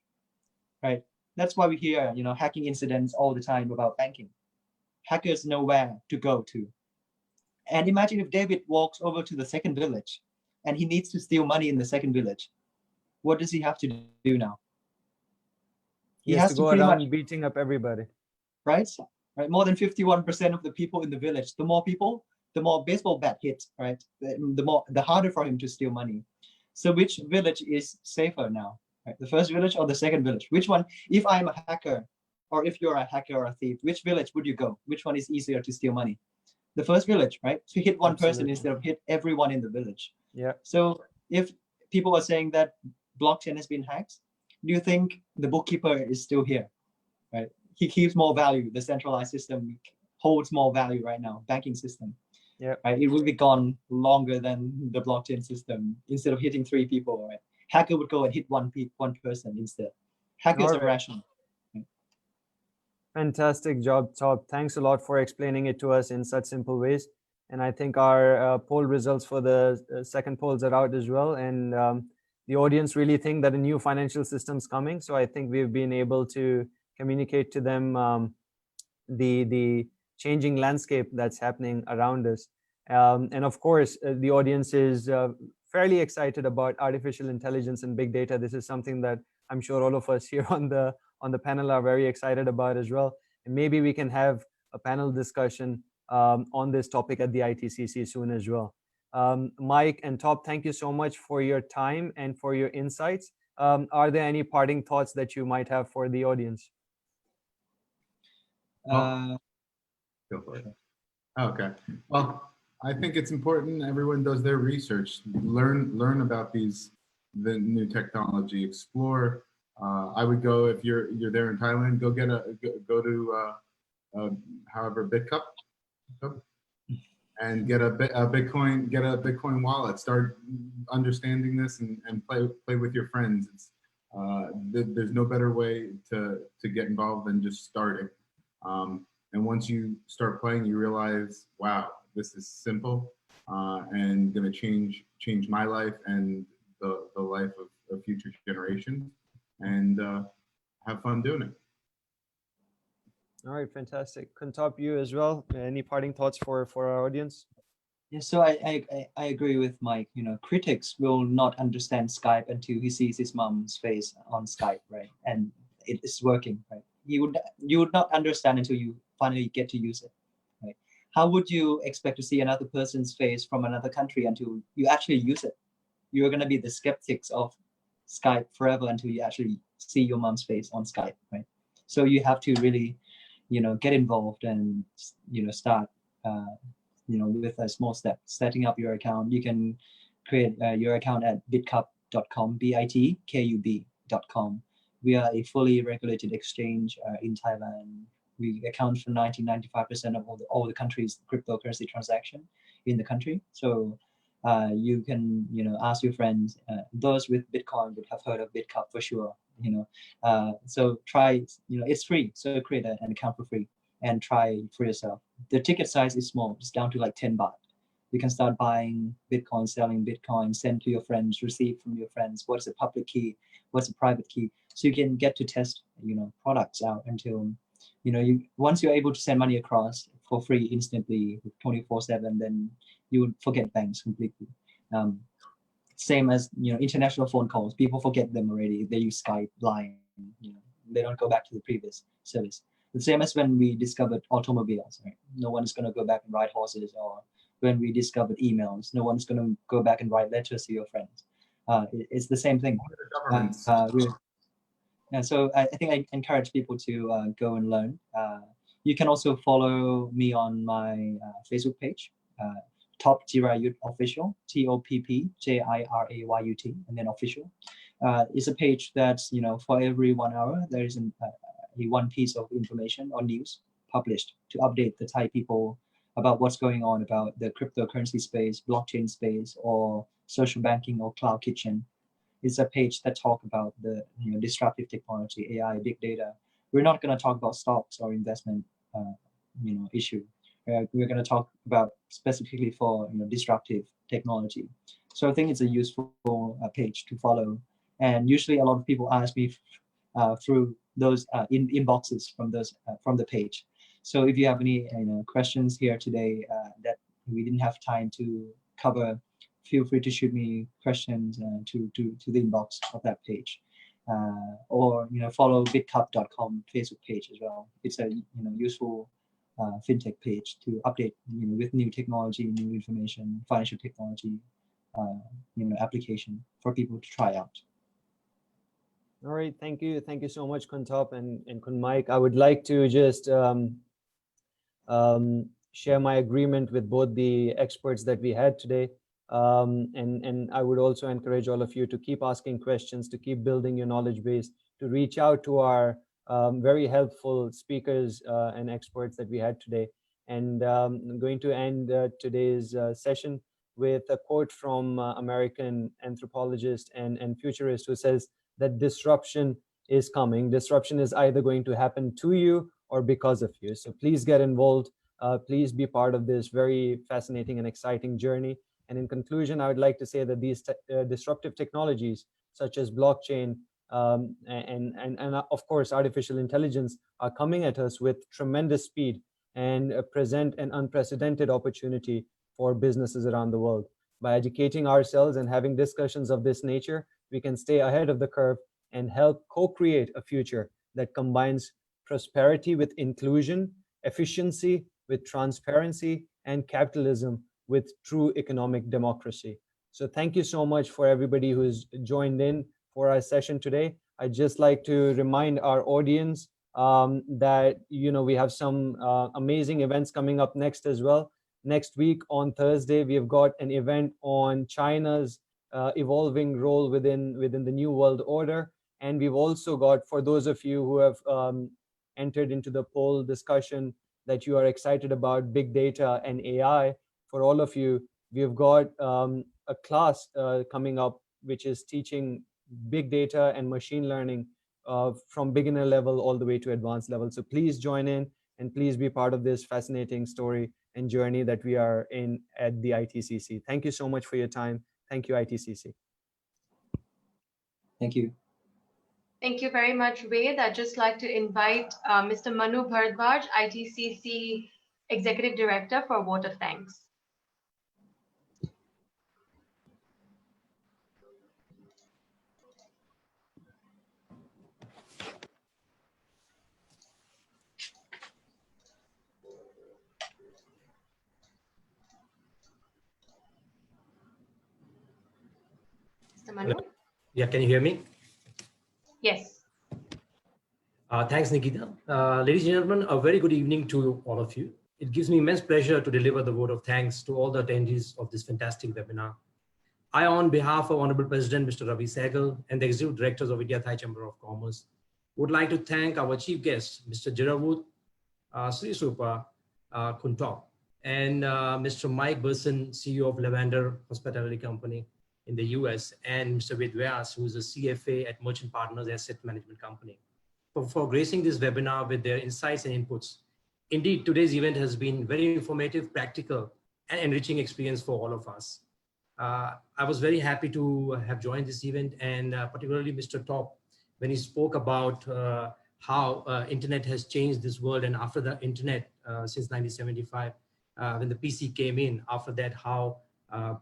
right? That's why we hear, hacking incidents all the time about banking. Hackers know where to go to. And imagine if David walks over to the second village and he needs to steal money in the second village. What does he have to do now? He has to go around beating up everybody. Right? More than 51% of the people in the village. The more people, the more baseball bat hits, right? The harder for him to steal money. So which village is safer now? Right? The first village or the second village? Which one, if I'm a hacker, or if you're a hacker or a thief, which village would you go? Which one is easier to steal money? The first village, right? To hit one person instead of hit everyone in the village. Yeah. So if people are saying that blockchain has been hacked, do you think the bookkeeper is still here, right? He keeps more value. The centralized system holds more value right now, banking system. Yeah. Right. It will be gone longer than the blockchain system. Instead of hitting 3 people, right? Hacker would go and hit one person instead. Hackers are rational. Fantastic job, Topp. Thanks a lot for explaining it to us in such simple ways. And I think our poll results for the second polls are out as well. And the audience really think that a new financial system is coming. So I think we've been able to communicate to them the changing landscape that's happening around us. And of course, the audience is fairly excited about artificial intelligence and big data. This is something that I'm sure all of us here on the panel are very excited about as well. And maybe we can have a panel discussion on this topic at the ITCC soon as well. Mike and Topp, thank you so much for your time and for your insights. Are there any parting thoughts that you might have for the audience? Go for it. Okay. Well, I think it's important everyone does their research, learn about the new technology, explore. I would go, if you're there in Thailand, go to Bitkub and get a Bitcoin wallet. Start understanding this and play with your friends. It's there's no better way to get involved than just starting. And once you start playing, you realize, wow, this is simple and going to change my life and the life of future generations, and have fun doing it. All right, fantastic. Topp, you as well. Any parting thoughts for our audience? Yeah, so I agree with Mike. Critics will not understand Skype until he sees his mom's face on Skype, right? And it is working, right? You would not understand until you finally get to use it, right? How would you expect to see another person's face from another country until you actually use it? You're going to be the skeptics of Skype forever until you actually see your mom's face on Skype, right? So you have to really, get involved and, start, with a small step, setting up your account. You can create your account at bitkub.com, bitkub.com. We are a fully regulated exchange in Thailand. We account for 95% of all the countries' cryptocurrency transaction in the country. So you can, ask your friends. Those with Bitcoin would have heard of Bitkub for sure. So try. It's free. So create an account for free and try for yourself. The ticket size is small. It's down to like 10 baht. You can start buying Bitcoin, selling Bitcoin, send to your friends, receive from your friends. What's a public key? What's a private key? So you can get to test, products out until, once you're able to send money across for free instantly, 24/7, then you would forget banks completely. Same as, international phone calls. People forget them already. They use Skype, Line, they don't go back to the previous service. The same as when we discovered automobiles, right? No one is going to go back and ride horses, or when we discovered emails, no one's going to go back and write letters to your friends. It's the same thing. Governments. Yeah, so I think I encourage people to go and learn. You can also follow me on my Facebook page, Topp Jirayut Official, TOPPJIRAYUT, and then official. It's a page that's, for every 1 hour, there is one piece of information or news published to update the Thai people about what's going on about the cryptocurrency space, blockchain space, or social banking or cloud kitchen. It's a page that talk about the disruptive technology, AI, big data. We're not going to talk about stocks or investment, issue. We're going to talk about specifically for disruptive technology. So I think it's a useful page to follow. And usually a lot of people ask me through those inboxes from the page. So if you have any questions here today that we didn't have time to cover, feel free to shoot me questions to the inbox of that page, or follow bitkub.com Facebook page as well. It's a useful fintech page to update with new technology, new information, financial technology, application for people to try out. All right, thank you so much, Khun Topp and Khun Mike. I would like to just share my agreement with both the experts that we had today. And I would also encourage all of you to keep asking questions, to keep building your knowledge base, to reach out to our very helpful speakers and experts that we had today. And I'm going to end today's session with a quote from American anthropologist and futurist who says that disruption is coming. Disruption is either going to happen to you or because of you. So please get involved. Please be part of this very fascinating and exciting journey. And in conclusion, I would like to say that these disruptive technologies, such as blockchain and of course, artificial intelligence, are coming at us with tremendous speed and present an unprecedented opportunity for businesses around the world. By educating ourselves and having discussions of this nature, we can stay ahead of the curve and help co-create a future that combines prosperity with inclusion, efficiency with transparency, and capitalism with true economic democracy. So thank you so much for everybody who's joined in for our session today. I'd just like to remind our audience that we have some amazing events coming up next as well. Next week on Thursday, we've got an event on China's evolving role within the New World Order. And we've also got, for those of you who have entered into the poll discussion that you are excited about big data and AI, for all of you, we've got a class coming up which is teaching big data and machine learning from beginner level all the way to advanced level. So please join in and please be part of this fascinating story and journey that we are in at the ITCC. Thank you so much for your time. Thank you, ITCC. Thank you. Thank you very much, Ved. I'd just like to invite Mr. Manu Bharadwaj, ITCC Executive Director, for a vote of thanks. Mr. Manu? Yeah, can you hear me? Yes. Thanks, Nikita. Ladies and gentlemen, a very good evening to all of you. It gives me immense pleasure to deliver the vote of thanks to all the attendees of this fantastic webinar. I, on behalf of Honorable President Mr. Ravi Sehgal and the Executive Directors of India Thai Chamber of Commerce, would like to thank our chief guests, Mr. Jirayut, Srupsrisopa, Khun Topp, and Mr. Mike Berson, CEO of Lavndr Hospitality Company in the US, and Mr. Ved Vyas, who is a CFA at Merchant Partners Asset Management Company, for gracing this webinar with their insights and inputs. Indeed, today's event has been very informative, practical, and enriching experience for all of us. I was very happy to have joined this event, and particularly Mr. Topp, when he spoke about how internet has changed this world, and after the internet, since 1975, when the PC came in, after that, how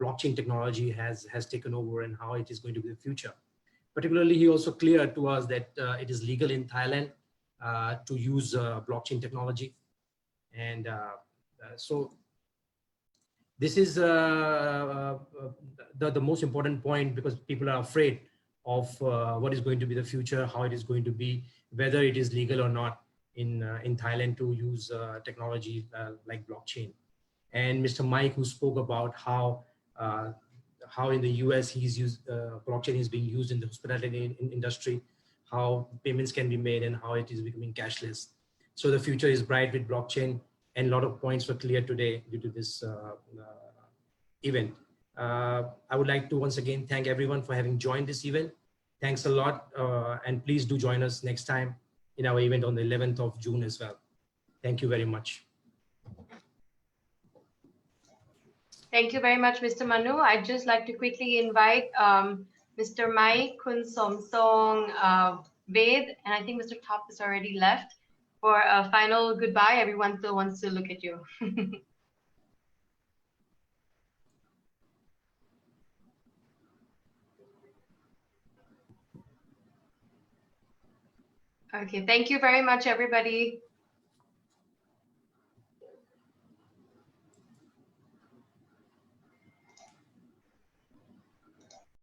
blockchain technology has taken over and how it is going to be the future. Particularly, he also cleared to us that it is legal in Thailand to use blockchain technology. And so This is the most important point, because people are afraid of what is going to be the future, how it is going to be, whether it is legal or not in Thailand to use technology like blockchain. And Mr. Mike, who spoke about how in the US blockchain is being used in the hospitality industry, how payments can be made and how it is becoming cashless. So the future is bright with blockchain, and a lot of points were clear today due to this event. I would like to once again thank everyone for having joined this event. Thanks a lot, and please do join us next time in our event on the 11th of June as well. Thank you very much. Thank you very much, Mr. Manu. I'd just like to quickly invite Mr. Mike, Kun Somsong, Ved, and I think Mr. Topp has already left for a final goodbye. Everyone still wants to look at you. Okay, thank you very much, everybody.